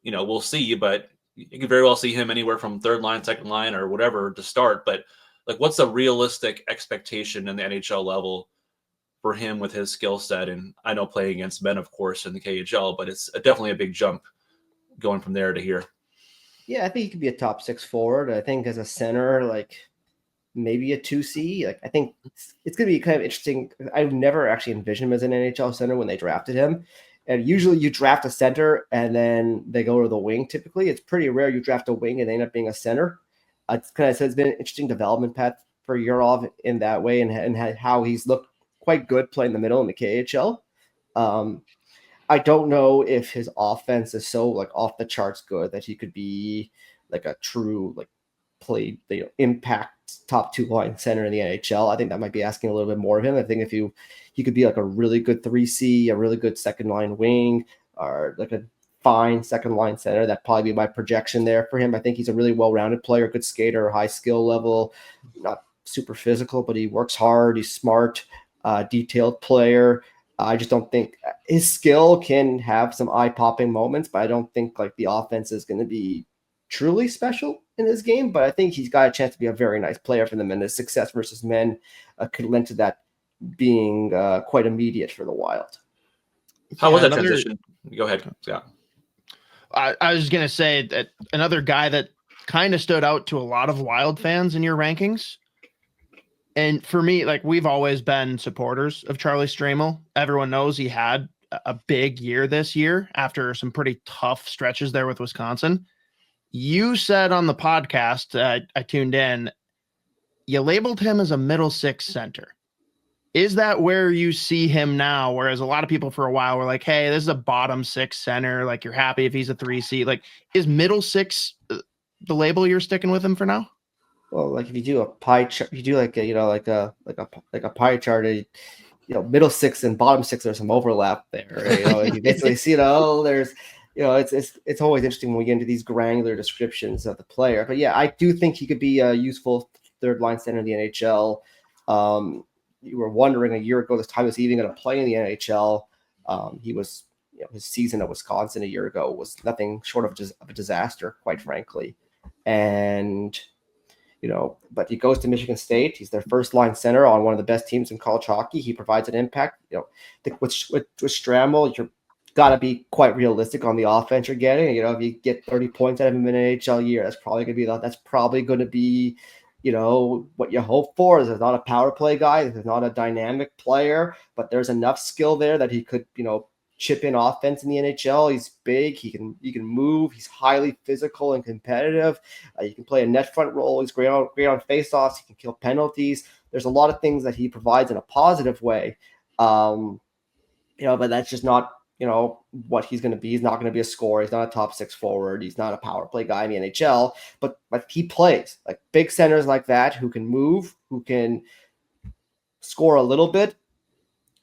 we'll see, but you can very well see him anywhere from third line, second line, or whatever to start. But what's a realistic expectation in the NHL level for him with his skill set? And I know playing against men, of course, in the KHL, but it's definitely a big jump going from there to here. Yeah, I think he could be a top 6 forward. I think as a center, like maybe a 2C. Like I think it's going to be kind of interesting. I've never actually envisioned him as an NHL center when they drafted him. And usually you draft a center and then they go to the wing. Typically, it's pretty rare you draft a wing and they end up being a center. It's been an interesting development path for Yurov in that way, and how he's looked quite good playing the middle in the KHL. I don't know if his offense is so like off the charts good that he could be like a true like play impact top 2 line center in the NHL. I think that might be asking a little bit more of him. I think if he could be like a really good 3C, a really good second line wing, or like a fine second line center, that'd probably be my projection there for him. I think he's a really well-rounded player, good skater, high skill level, not super physical, but he works hard. He's smart, detailed player. I just don't think his skill can have some eye-popping moments, but I don't think like the offense is going to be truly special in this game. But I think he's got a chance to be a very nice player for them, and his success versus men could lend to that being quite immediate for the Wild. How was that transition? Go ahead, Scott. I was going to say that another guy that kind of stood out to a lot of Wild fans in your rankings. And for me, like we've always been supporters of Charlie Stramel. Everyone knows he had a big year this year after some pretty tough stretches there with Wisconsin. You said on the podcast, I tuned in, you labeled him as a middle 6 center. Is that where you see him now? Whereas a lot of people for a while were like, hey, this is a bottom 6 center. Like you're happy if he's a 3C. Like is middle 6 the label you're sticking with him for now? Well, like if you do a pie chart, you do like a pie chart, middle 6 and bottom 6, there's some overlap there. Right? You basically see there's, it's always interesting when we get into these granular descriptions of the player. But yeah, I do think he could be a useful third line center in the NHL. You were wondering a year ago this time was he even going to play in the NHL. He was, his season at Wisconsin a year ago was nothing short of a disaster, quite frankly. And but he goes to Michigan State. He's their first line center on one of the best teams in college hockey. He provides an impact. With Stramel, you're got to be quite realistic on the offense you're getting. If you get 30 points out of him in an NHL year, that's probably going to be what you hope for. Is there's not a power play guy. There's not a dynamic player, but there's enough skill there that he could, chip in offense in the NHL. He's big. He can move. He's highly physical and competitive. He can play a net front role. He's great on faceoffs. He can kill penalties. There's a lot of things that he provides in a positive way. But that's just not, what he's going to be. He's not going to be a scorer. He's not a top 6 forward. He's not a power play guy in the NHL, but he plays like big centers like that who can move, who can score a little bit,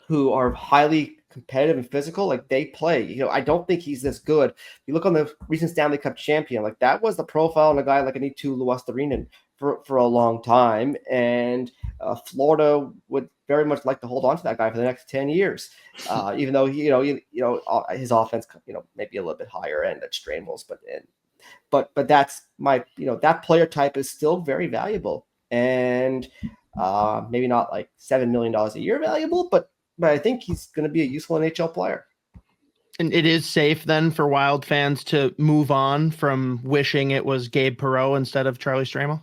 who are highly competitive and physical. Like they play. I don't think he's this good. You look on the recent Stanley Cup champion, like that was the profile on a guy like Anitu Luostarinen for a long time, and Florida would very much like to hold on to that guy for the next 10 years. Even though his offense, maybe a little bit higher end at Stramel's, but that's my, that player type is still very valuable, and maybe not like $7 million a year valuable, but I think he's going to be a useful NHL player. And it is safe then for Wild fans to move on from wishing it was Gabe Perreault instead of Charlie Stramel?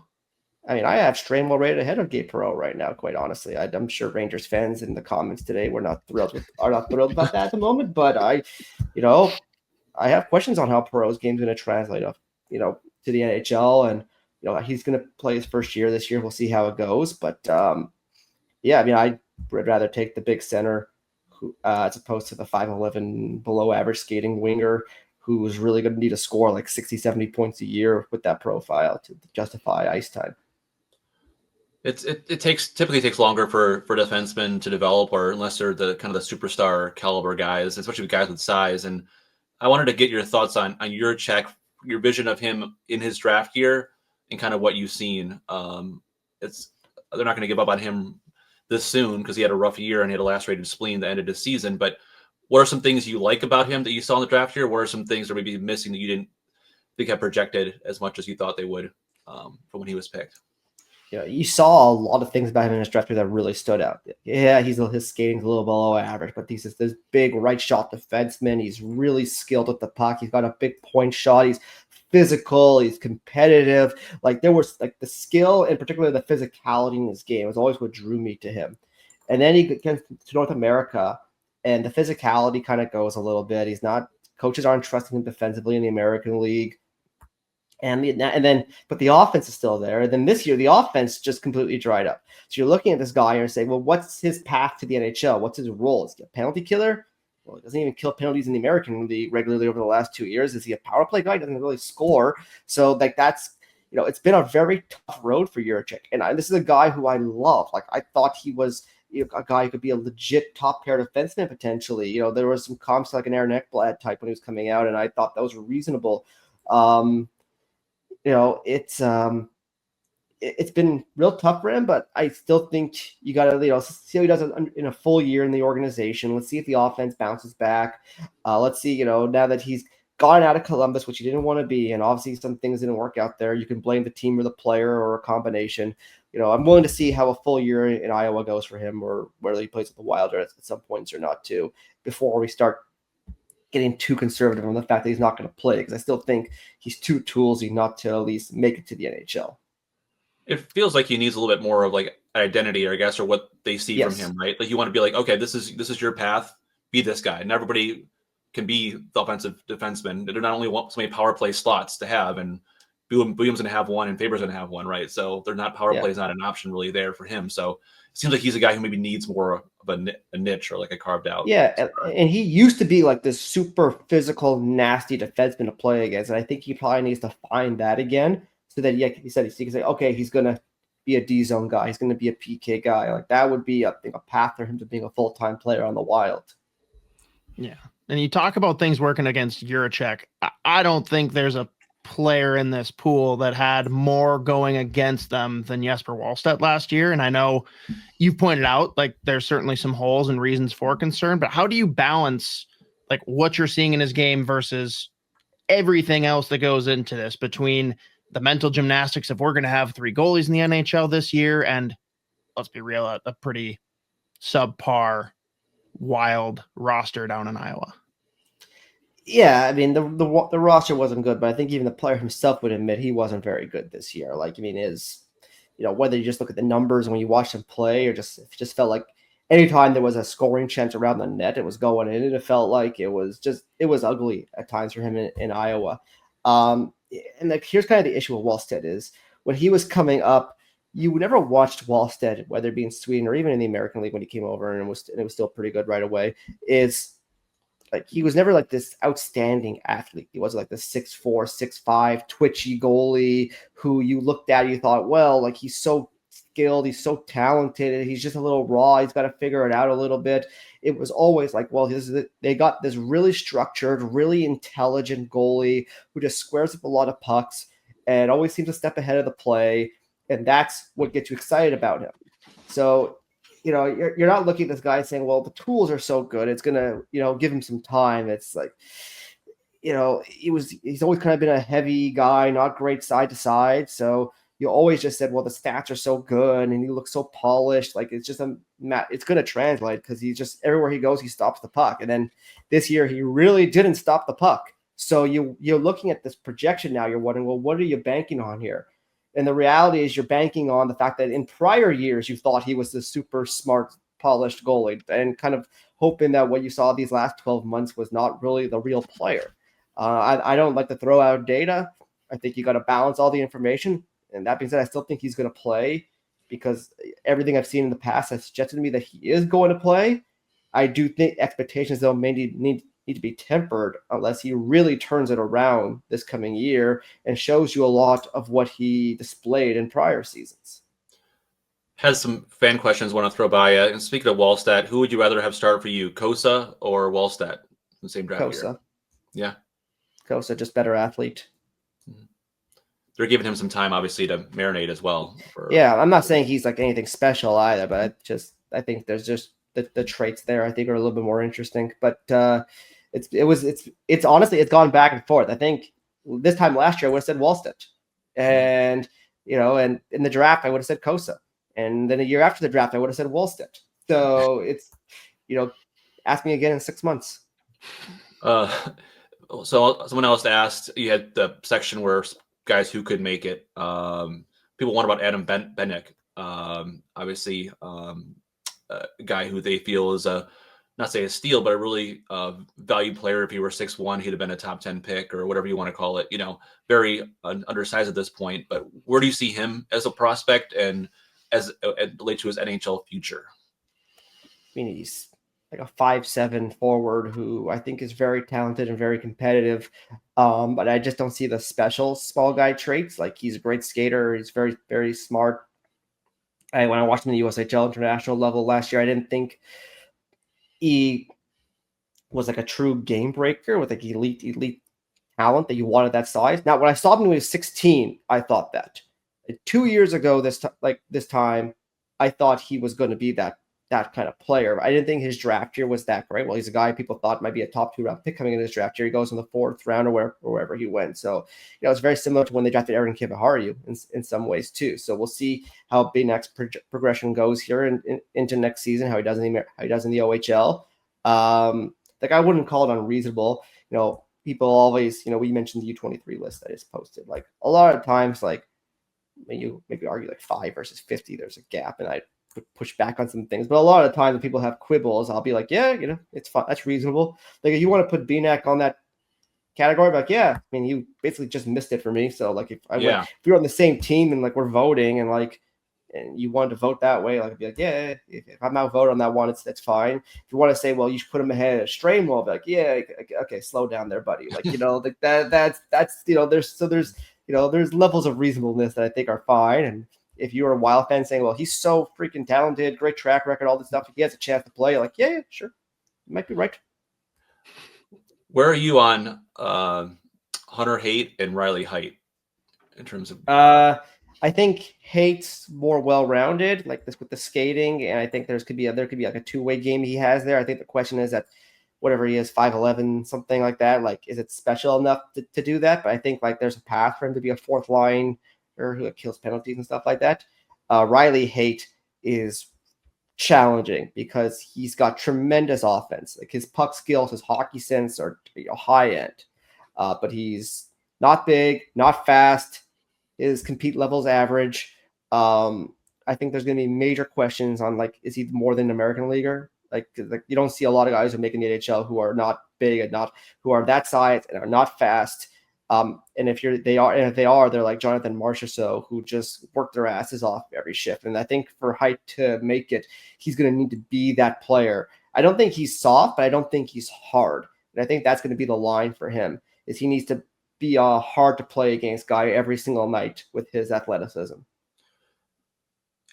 I mean, I have Stramel rated ahead of Gabe Perreault right now, quite honestly. I'm sure Rangers fans in the comments today are not thrilled about that at the moment, but I have questions on how Perreault's game's going to translate to the NHL, and he's going to play his first year this year. We'll see how it goes, but yeah, I mean, I would rather take the big center as opposed to the 5'11" below average skating winger who's really going to need to score like 60, 70 points a year with that profile to justify ice time. It typically takes longer for defensemen to develop, or unless they're the kind of the superstar caliber guys, especially with guys with size. And I wanted to get your thoughts on your vision of him in his draft year and kind of what you've seen. They're not going to give up on him this soon because he had a rough year and he had a lacerated spleen that ended his season. But what are some things you like about him that you saw in the draft year? What are some things that maybe missing that you didn't think had projected as much as you thought they would from when he was picked? you saw a lot of things about him in his stretch that really stood out. Yeah, his skating's a little below average, but he's this big right shot defenseman. He's really skilled with the puck. He's got a big point shot. He's physical. He's competitive. Like there was like the skill and particularly the physicality in his game was always what drew me to him. And then he gets to North America, and the physicality kind of goes a little bit. Coaches aren't trusting him defensively in the American League. But the offense is still there. And then this year, the offense just completely dried up. So you're looking at this guy and saying, well, what's his path to the NHL? What's his role? Is he a penalty killer? Well, he doesn't even kill penalties in the American League regularly over the last 2 years. Is he a power play guy? He doesn't really score. So like that's, it's been a very tough road for Jiricek. And this is a guy who I love. Like I thought he was a guy who could be a legit top pair defenseman potentially. There was some comps like an Aaron Ekblad type when he was coming out, and I thought that was reasonable. It's been real tough for him, but I still think you got to see how he does in a full year in the organization. Let's see if the offense bounces back. Let's see, now that he's gotten out of Columbus, which he didn't want to be, and obviously some things didn't work out there. You can blame the team or the player or a combination. I'm willing to see how a full year in Iowa goes for him, or whether he plays with the Wild at some points or not too, before we start getting too conservative on the fact that he's not going to play, because I still think he's too toolsy not to at least make it to the NHL. It feels like he needs a little bit more of like identity, I guess, or what they see from him, right? Like you want to be like, okay, this is your path, be this guy, and everybody can be the offensive defenseman. They're not only want so many power play slots to have, and Buium's going to have one, and Faber's going to have one, right? So they're not power play is not an option really there for him. So it seems like he's a guy who maybe needs more of a niche or like a carved out. Yeah, and he used to be like this super physical, nasty defenseman to play against, and I think he probably needs to find that again, so that he can say, okay, he's going to be a D zone guy, he's going to be a PK guy. Like that would be, I think, a path for him to being a full-time player on the Wild. Yeah, and you talk about things working against Jiricek. I don't think there's a player in this pool that had more going against them than Jesper Wallstedt last year. And I know you've pointed out like there's certainly some holes and reasons for concern, but how do you balance like what you're seeing in his game versus everything else that goes into this, between the mental gymnastics of we're going to have 3 goalies in the NHL this year, and let's be real, a pretty subpar Wild roster down in Iowa? Yeah, I mean the roster wasn't good, but I think even the player himself would admit he wasn't very good this year. Like, I mean, whether you just look at the numbers when you watch him play, or just felt like anytime there was a scoring chance around the net, it was going in. It felt like it was ugly at times for him in Iowa. And like here's kind of the issue with Wallstedt is when he was coming up, you never watched Wallstedt, whether it be in Sweden or even in the American League when he came over, and it was still pretty good right away. Is like he was never like this outstanding athlete. He wasn't like the 6'4", 6'5", twitchy goalie who you looked at and you thought, well, like he's so skilled, he's so talented, he's just a little raw, he's got to figure it out a little bit. It was always like, well, they got this really structured, really intelligent goalie who just squares up a lot of pucks and always seems a step ahead of the play, and that's what gets you excited about him. So you're not looking at this guy saying, well, the tools are so good, it's gonna, give him some time. It's like, he's always kind of been a heavy guy, not great side to side. So you always just said, well, the stats are so good and he looks so polished. Like it's just it's going to translate because he's just everywhere he goes, he stops the puck. And then this year he really didn't stop the puck. So you're looking at this projection now. You're wondering, well, what are you banking on here? And the reality is you're banking on the fact that in prior years, you thought he was the super smart, polished goalie, and kind of hoping that what you saw these last 12 months was not really the real player. I don't like to throw out data. I think you got to balance all the information. And that being said, I still think he's going to play because everything I've seen in the past has suggested to me that he is going to play. I do think expectations, though, may need to be tempered unless he really turns it around this coming year and shows you a lot of what he displayed in prior seasons. Has some fan questions I want to throw by you. And speaking of Wallstedt, who would you rather have start for you, Kosa or Wallstedt in the same draft Kosa. year? Yeah. Kosa, just better athlete. They're giving him some time, obviously, to marinate as well. Yeah, I'm not saying he's like anything special either, but I think there's just the traits there I think are a little bit more interesting. But it's honestly, it's gone back and forth. I think this time last year I would have said Wallstedt. And and in the draft, I would have said Kosa. And then a year after the draft, I would have said Wallstedt. So it's, ask me again in 6 months. So someone else asked, you had the section where guys who could make it. People wonder about Adam Bennick. Obviously, a guy who they feel is not say a steal, but a really valued player. If he were 6'1", he'd have been a top 10 pick or whatever you want to call it. Very undersized at this point. But where do you see him as a prospect and as it relates to his NHL future? I mean, he's like a 5'7" forward who I think is very talented and very competitive. But I just don't see the special small guy traits. Like, he's a great skater. He's very, very smart. When I watched him in the USHL international level last year, I didn't think he was like a true game breaker with like elite talent that you wanted that size. Now, when I saw him when he was 16, I thought that. 2 years ago, this time, I thought he was going to be that kind of player. I didn't think his draft year was that great. Well, he's a guy people thought might be a top 2 round pick coming in his draft year. He goes in the 4th round or wherever he went. So, it's very similar to when they drafted Aaron Kiviharu in some ways too. So we'll see how Bennick's progression goes here into next season, how he does in the OHL. Like, I wouldn't call it unreasonable. People always, we mentioned the U23 list that is posted. Like, a lot of times, like, you maybe argue like 5 versus 50, there's a gap, and I push back on some things. But a lot of the time when people have quibbles, I'll be like, yeah, it's fine. That's reasonable. Like, if you want to put Bennick on that category, like, yeah, I mean, you basically just missed it for me. So, like, if we were on the same team and like we're voting and like, and you wanted to vote that way, like, I'd be like, yeah, if I'm outvoted on that one, that's fine. If you want to say, well, you should put him ahead of Stramel, I'll be like, yeah, okay, slow down there, buddy. Like, like that's there's levels of reasonableness that I think are fine. And if you're a Wild fan saying, well, he's so freaking talented, great track record, all this stuff, if he has a chance to play, like, yeah, sure, you might be right. Where are you on Hunter Haight and Riley Height in terms of? I think Haight's more well-rounded, like this with the skating, and I think there could be like a two-way game he has there. I think the question is that whatever he is, 5'11", something like that, like, is it special enough to do that? But I think like there's a path for him to be a 4th line or who kills penalties and stuff like that. Riley Haight is challenging because he's got tremendous offense. Like, his puck skills, his hockey sense are high end, but he's not big, not fast. His compete level's average. I think there's going to be major questions on, like, is he more than an American leaguer? Like, you don't see a lot of guys who make in the NHL who are not big and who are that size and are not fast. And if they are, they're like Jonathan Marchessault, who just work their asses off every shift. And I think for Height to make it, he's going to need to be that player. I don't think he's soft, but I don't think he's hard. And I think that's going to be the line for him, is he needs to be a hard to play against guy every single night with his athleticism.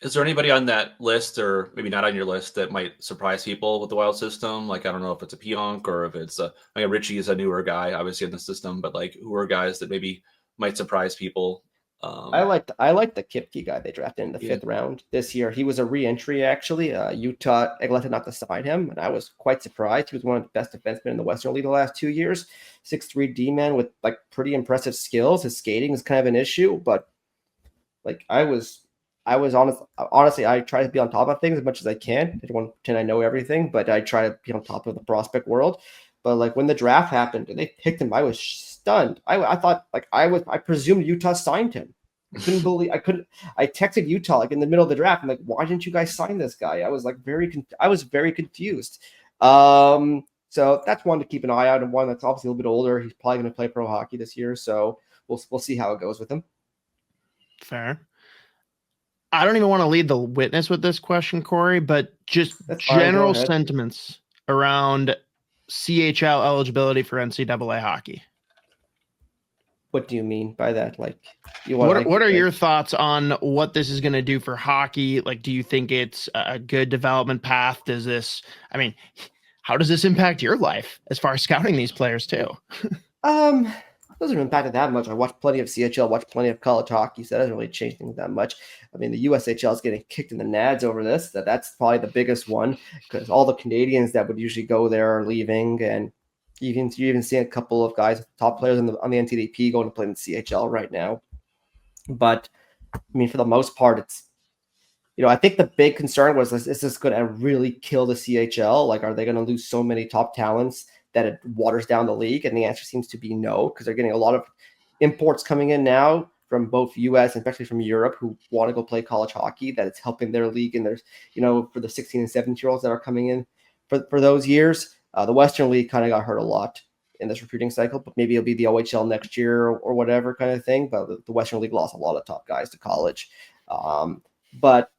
Is there anybody on that list, or maybe not on your list, that might surprise people with the Wild system? Like, I don't know if it's a Pionk or if it's Richie is a newer guy, obviously, in the system, but like, who are guys that maybe might surprise people? I like the Kipke guy they drafted in the 5th round this year. He was a re-entry, actually. Utah elected not to sign him, and I was quite surprised. He was one of the best defensemen in the Western League the last 2 years. 6'3" D-man with like pretty impressive skills. His skating is kind of an issue, but like, I was honestly, I try to be on top of things as much as I can. I don't want to pretend I know everything, but I try to be on top of the prospect world. But like, when the draft happened and they picked him, I was stunned. I thought, like, I presumed Utah signed him. I texted Utah like in the middle of the draft. I'm like, why didn't you guys sign this guy? I was like very confused. So that's one to keep an eye out, and one that's obviously a little bit older. He's probably going to play pro hockey this year, so we'll see how it goes with him. Fair. I don't even want to lead the witness with this question, Corey, but just general sentiments around CHL eligibility for NCAA hockey. What do you mean by that? Like, what are your thoughts on what this is going to do for hockey? Like, do you think it's a good development path? How does this impact your life as far as scouting these players too? Doesn't impact it that much. I watched plenty of CHL, watched plenty of college hockey, so that doesn't really change things that much. I mean, the USHL is getting kicked in the nads over this. That's probably the biggest one, because all the Canadians that would usually go there are leaving, and you even see a couple of guys, top players on the NTDP, going to play in the CHL right now. But I mean, for the most part, it's, I think the big concern was, is this going to really kill the CHL? Like, are they going to lose so many top talents that it waters down the league? And the answer seems to be no, because they're getting a lot of imports coming in now from both US and especially from Europe who want to go play college hockey, that it's helping their league. And there's, for the 16 and 17-year-olds that are coming in for those years. The Western League kind of got hurt a lot in this recruiting cycle, but maybe it'll be the OHL next year or whatever kind of thing. But the Western League lost a lot of top guys to college. But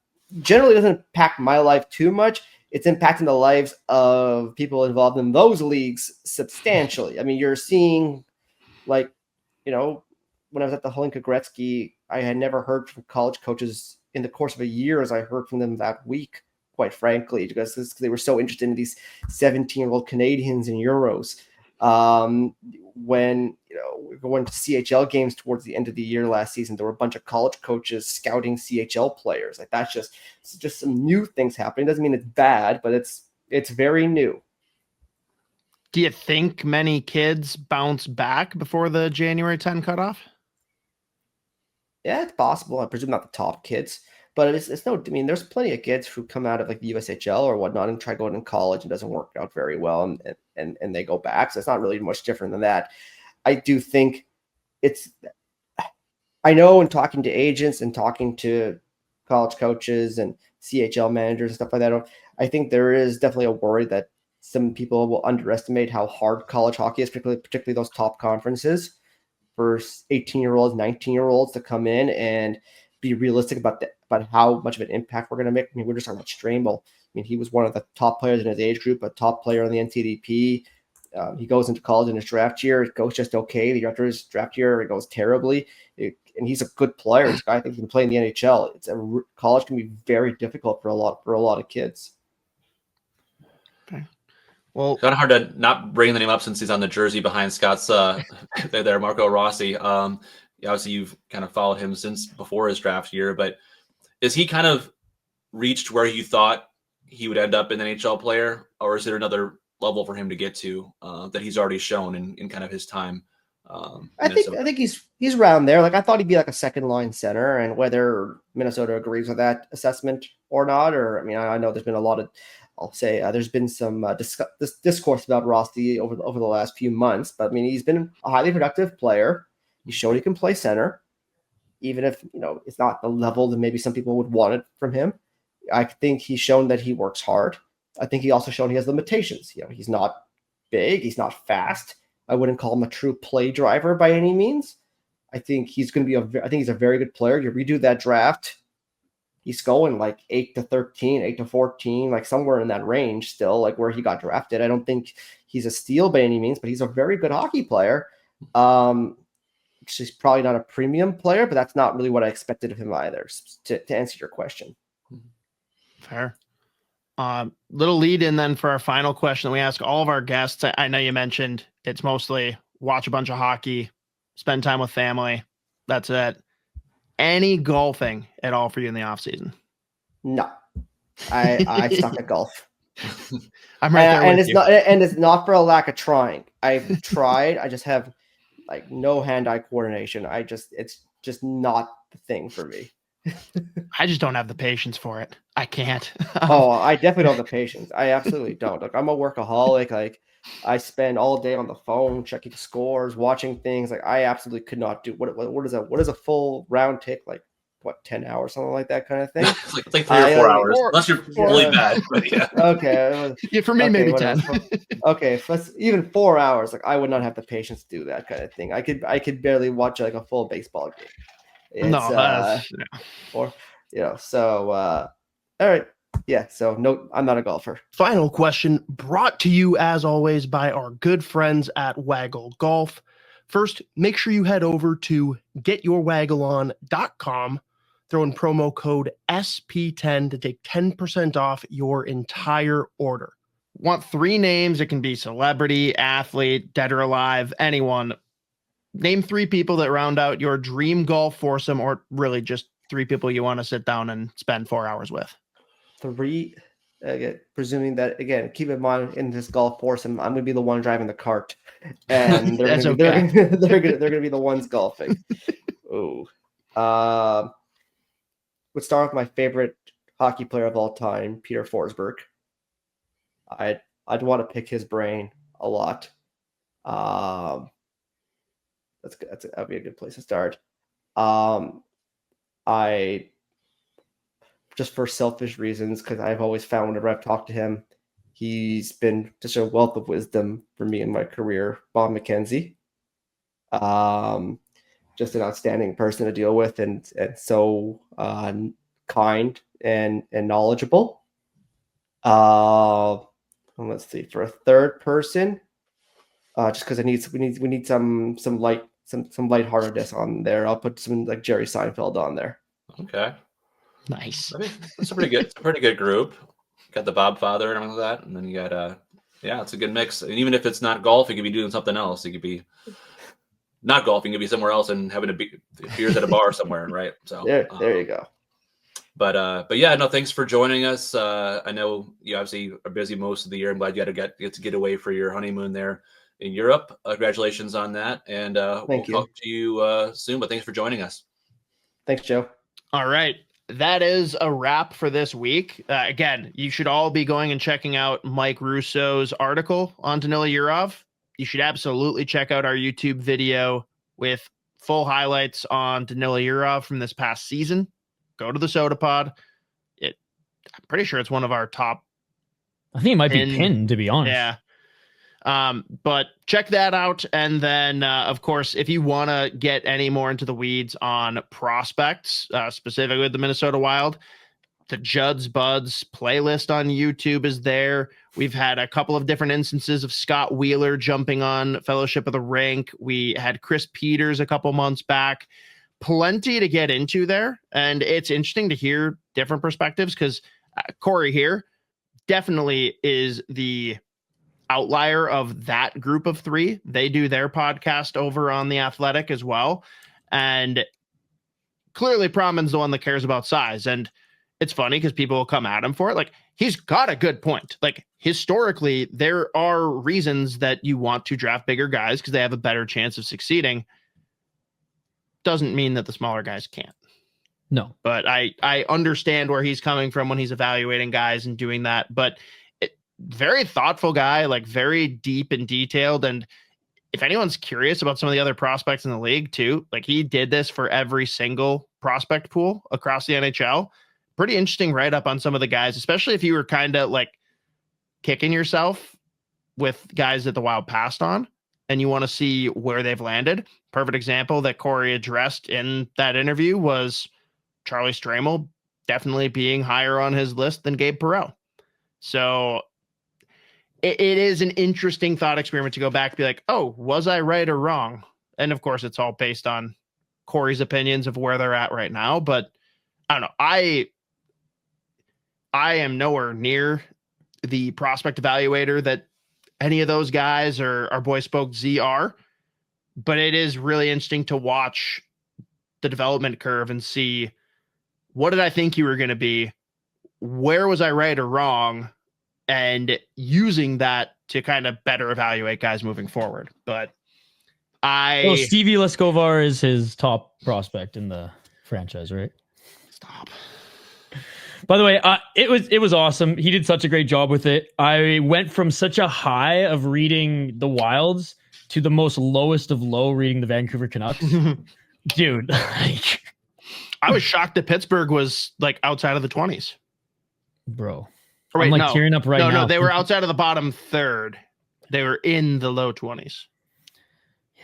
generally doesn't impact my life too much. It's impacting the lives of people involved in those leagues substantially. I mean, you're seeing, like, when I was at the Holinka Gretzky, I had never heard from college coaches in the course of a year as I heard from them that week, quite frankly, because they were so interested in these 17-year-old Canadians and Euros. When we're going to CHL games towards the end of the year last season, there were a bunch of college coaches scouting CHL players. Like, it's just some new things happening. Doesn't mean it's bad, but it's very new. Do you think many kids bounce back before the January 10 cutoff? Yeah, it's possible. I presume not the top kids, but it's no. I mean, there's plenty of kids who come out of like the USHL or whatnot and try going to college and doesn't work out very well, and they go back. So it's not really much different than that. I do think I know in talking to agents and talking to college coaches and CHL managers and stuff like that, I think there is definitely a worry that some people will underestimate how hard college hockey is, particularly those top conferences, for 18-year-olds, 19-year-olds to come in and be realistic about how much of an impact we're going to make. I mean, we're just talking about Stramel. I mean, he was one of the top players in his age group, a top player on the NCDP. He goes into college in his draft year. It goes just okay. The after his draft year, it goes terribly. And he's a good player. This guy, I think, he can play in the NHL. College can be very difficult for a lot of kids. Okay. Well, kind of hard to not bring the name up since he's on the jersey behind Scott's there, Marco Rossi. Obviously, you've kind of followed him since before his draft year, but is he kind of reached where you thought he would end up in an NHL player, or is there another level for him to get to that he's already shown in kind of his time? I think he's around there. Like, I thought he'd be like a second line center, and whether Minnesota agrees with that assessment or not, or I mean, I know there's been a lot of, I'll say there's been some discourse about Rossi over the last few months, but I mean, he's been a highly productive player. He showed he can play center, even if it's not the level that maybe some people would want it from him. I think he's shown that he works hard. I think he also shown he has limitations. He's not big, he's not fast. I wouldn't call him a true play driver by any means. I think he's going to be I think he's a very good player. You redo that draft, he's going like 8 to 13, 8 to 14, like somewhere in that range still, like where he got drafted. I don't think he's a steal by any means, but he's a very good hockey player. He's probably not a premium player, but that's not really what I expected of him either, to answer your question. Fair. Little lead in then for our final question that we ask all of our guests. I know you mentioned it's mostly watch a bunch of hockey, spend time with family. That's it. Any golfing at all for you in the off season? No, I suck at golf. I'm right there with you. It's not for a lack of trying. I've tried. I just have like no hand-eye coordination. It's just not the thing for me. I just don't have the patience for it. I can't. I definitely don't have the patience. I absolutely don't. Like, I'm a workaholic. Like, I spend all day on the phone checking scores, watching things. Like, I absolutely could not do what is a full round take, like 10 hours, something like that kind of thing. It's like 3 or 4 hours, unless you're really bad. But yeah. Okay. Yeah, for me, maybe 10. Okay, even 4 hours. Like, I would not have the patience to do that kind of thing. I could barely watch like a full baseball game. All right. Yeah, so no, I'm not a golfer. Final question brought to you as always by our good friends at Waggle Golf. First, make sure you head over to getyourwaggleon.com, throw in promo code SP10 to take 10% off your entire order. Want 3 names? It can be celebrity, athlete, dead or alive, anyone. Name 3 people that round out your dream golf foursome, or really just 3 people you want to sit down and spend 4 hours with. 3, presuming that, again, keep in mind in this golf foursome, I'm going to be the one driving the cart, and they're going to be the ones golfing. Oh, would start with my favorite hockey player of all time, Peter Forsberg. I'd want to pick his brain a lot. That'd be a good place to start. I just for selfish reasons, because I've always found whenever I've talked to him, he's been just a wealth of wisdom for me in my career. Bob McKenzie, just an outstanding person to deal with, and so kind and knowledgeable. Let's see, for a third person, just because we need some lightheartedness on there. I'll put some like Jerry Seinfeld on there. Okay, Nice. I mean, that's a pretty good group. Got the Bob father and all that, and then you got it's a good mix. And even if it's not golf, you could be doing something else. You could be not golfing, you could be somewhere else and having beers at a bar somewhere, right? So there you go. But yeah, no, thanks for joining us. I know you obviously are busy most of the year. I'm glad you had to get away for your honeymoon there in Europe. Congratulations on that, and we'll talk to you soon. But thanks for joining us. Thanks, Joe. All right. That is a wrap for this week. Again, you should all be going and checking out Mike Russo's article on Danila Yurov. You should absolutely check out our YouTube video with full highlights on Danila Yurov from this past season. Go to the SOTA Pod. I'm pretty sure it's one of our top. I think it might be pinned, to be honest. Yeah. But check that out. And then, of course, if you want to get any more into the weeds on prospects, specifically with the Minnesota Wild, the Judd's Buds playlist on YouTube is there. We've had a couple of different instances of Scott Wheeler jumping on Fellowship of the Rink. We had Chris Peters a couple months back. Plenty to get into there. And it's interesting to hear different perspectives because Corey here definitely is the outlier of that group of three. They do their podcast over on The Athletic as well. And clearly Pronman's the one that cares about size. And it's funny because people will come at him for it. Like, he's got a good point. Like, historically, there are reasons that you want to draft bigger guys because they have a better chance of succeeding. Doesn't mean that the smaller guys can't. No. But I understand where he's coming from when he's evaluating guys and doing that. But very thoughtful guy, like very deep and detailed. And if anyone's curious about some of the other prospects in the league too, like he did this for every single prospect pool across the NHL. Pretty interesting write-up on some of the guys, especially if you were kind of like kicking yourself with guys that the Wild passed on and you want to see where they've landed. Perfect example that Corey addressed in that interview was Charlie Stramel definitely being higher on his list than Gabe Perreault. So it is an interesting thought experiment to go back and be like, oh, was I right or wrong? And of course, it's all based on Corey's opinions of where they're at right now. But I don't know. I am nowhere near the prospect evaluator that any of those guys or our boy Spoke Z are. But it is really interesting to watch the development curve and see, what did I think you were going to be? Where was I right or wrong? And using that to kind of better evaluate guys moving forward. But Stevie Leskovar is his top prospect in the franchise, right? Stop. By the way, it was awesome. He did such a great job with it. I went from such a high of reading the Wilds to the most lowest of low reading the Vancouver Canucks. Dude, like, I was shocked that Pittsburgh was like outside of the 20s. Bro. Or wait, I'm like tearing up right now. No, they were outside of the bottom third. They were in the low 20s. Yeah,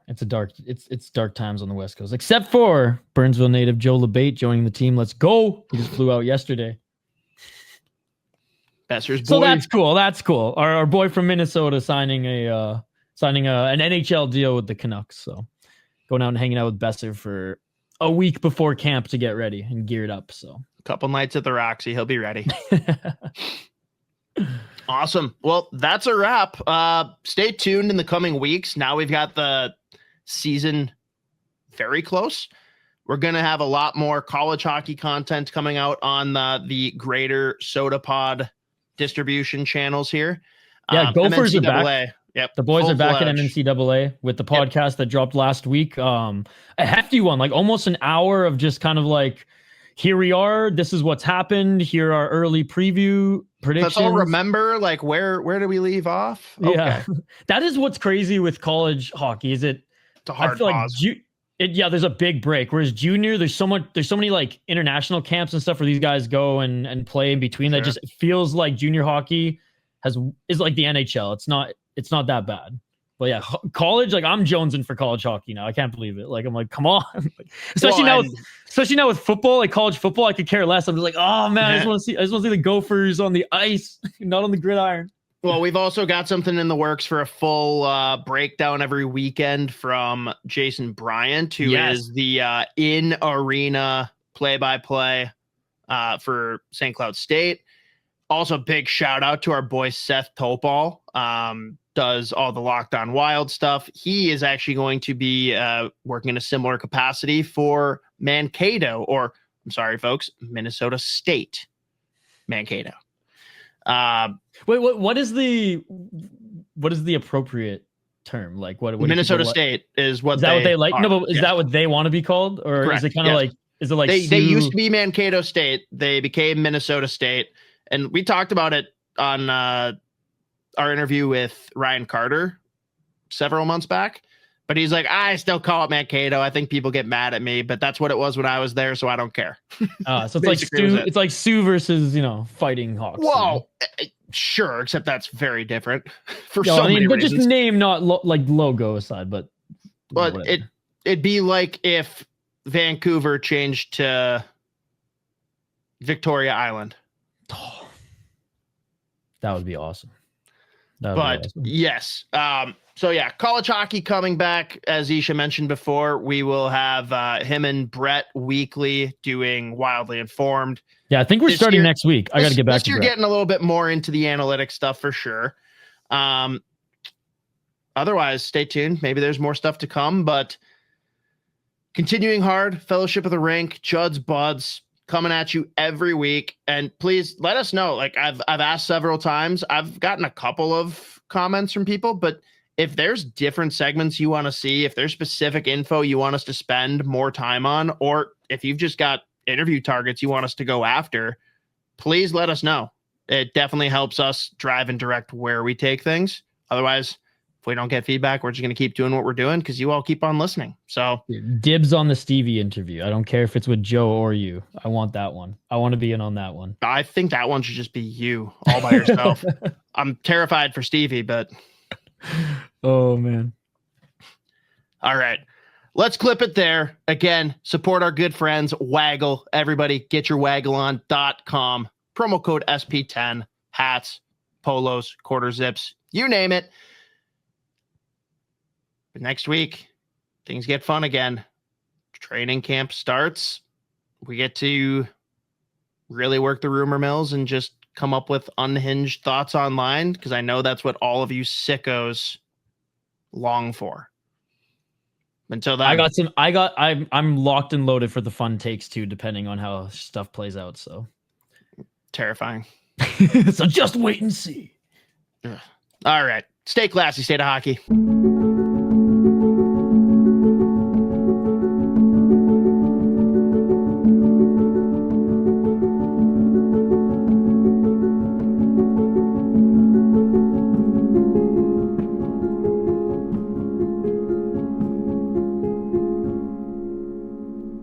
it's dark times on the West Coast, except for Burnsville native Joe LeBate joining the team. Let's go! He just flew out yesterday. Besser's boy. So that's cool. That's cool. Our boy from Minnesota signing an NHL deal with the Canucks. So going out and hanging out with Besser for a week before camp to get ready and geared up. So. Couple nights at the Roxy, he'll be ready. Awesome. Well, that's a wrap. Stay tuned in the coming weeks. Now we've got the season very close. We're going to have a lot more college hockey content coming out on the greater SOTA Pod distribution channels here. Yeah, Gophers are back. Yep, the boys are back at MNCAA with the podcast that dropped last week. A hefty one, like almost an hour of just kind of like here we are. This is what's happened. Here are early preview predictions. Let's all remember, like, where did we leave off? Yeah, that is what's crazy with college hockey. Is it? It's a hard I feel pause. Like there's a big break. Whereas junior, there's so many like international camps and stuff where these guys go and play in between. That just feels like junior hockey is like the NHL. It's not that bad. But yeah, college, like I'm jonesing for college hockey now. I can't believe it. Like I'm like, come on. Especially now with football, like college football, I could care less. I'm just like, oh man, I just want to see the Gophers on the ice, not on the gridiron. Well, we've also got something in the works for a full breakdown every weekend from Jason Bryant, who is the in-arena play-by-play for St. Cloud State. Also, big shout out to our boy Seth Topol. Does all the Locked On Wild stuff. He is actually going to be working in a similar capacity for Mankato, or I'm sorry, folks, Minnesota State. Mankato. Wait, what is the appropriate term? Like what Minnesota State is what? Is that what they like? Are. No, but is that what they want to be called, or Correct. Is it kind of like? Is it like they used to be Mankato State? They became Minnesota State, and we talked about it on our interview with Ryan Carter several months back. But he's like, I still call it Mankato. I think people get mad at me, but that's what it was when I was there, so I don't care. So it's like Sioux, it's like Sioux versus Fighting Hawks. Well, sure, except that's very different for so many but reasons. just name, not like logo aside, but it'd be like if Vancouver changed to Victoria Island. Oh, that would be awesome. Yes. So yeah, college hockey coming back. As Isha mentioned before, we will have him and Brett weekly doing Wildly Informed. Yeah, I think we're starting next week. I got to get back to You're getting a little bit more into the analytics stuff for sure. Otherwise, stay tuned. Maybe there's more stuff to come, but continuing hard, Fellowship of the Rink, Judd's Buds, coming at you every week. And please let us know. Like I've asked several times. I've gotten a couple of comments from people, but if there's different segments you want to see, if there's specific info you want us to spend more time on, or if you've just got interview targets you want us to go after, please let us know. It definitely helps us drive and direct where we take things. Otherwise, if we don't get feedback, we're just going to keep doing what we're doing because you all keep on listening. So dibs on the Stevie interview. I don't care if it's with Joe or you. I want that one. I want to be in on that one. I think that one should just be you all by yourself. I'm terrified for Stevie, but oh man. All right. Let's clip it there. Again, support our good friends, Waggle. Everybody get your waggleon.com. Promo code SP10. Hats, polos, quarter zips, you name it. But next week, things get fun again. Training camp starts. We get to really work the rumor mills and just come up with unhinged thoughts online, because I know that's what all of you sickos long for. Until then, I'm locked and loaded for the fun takes too, depending on how stuff plays out. So terrifying. So just wait and see. All right. Stay classy, state of hockey.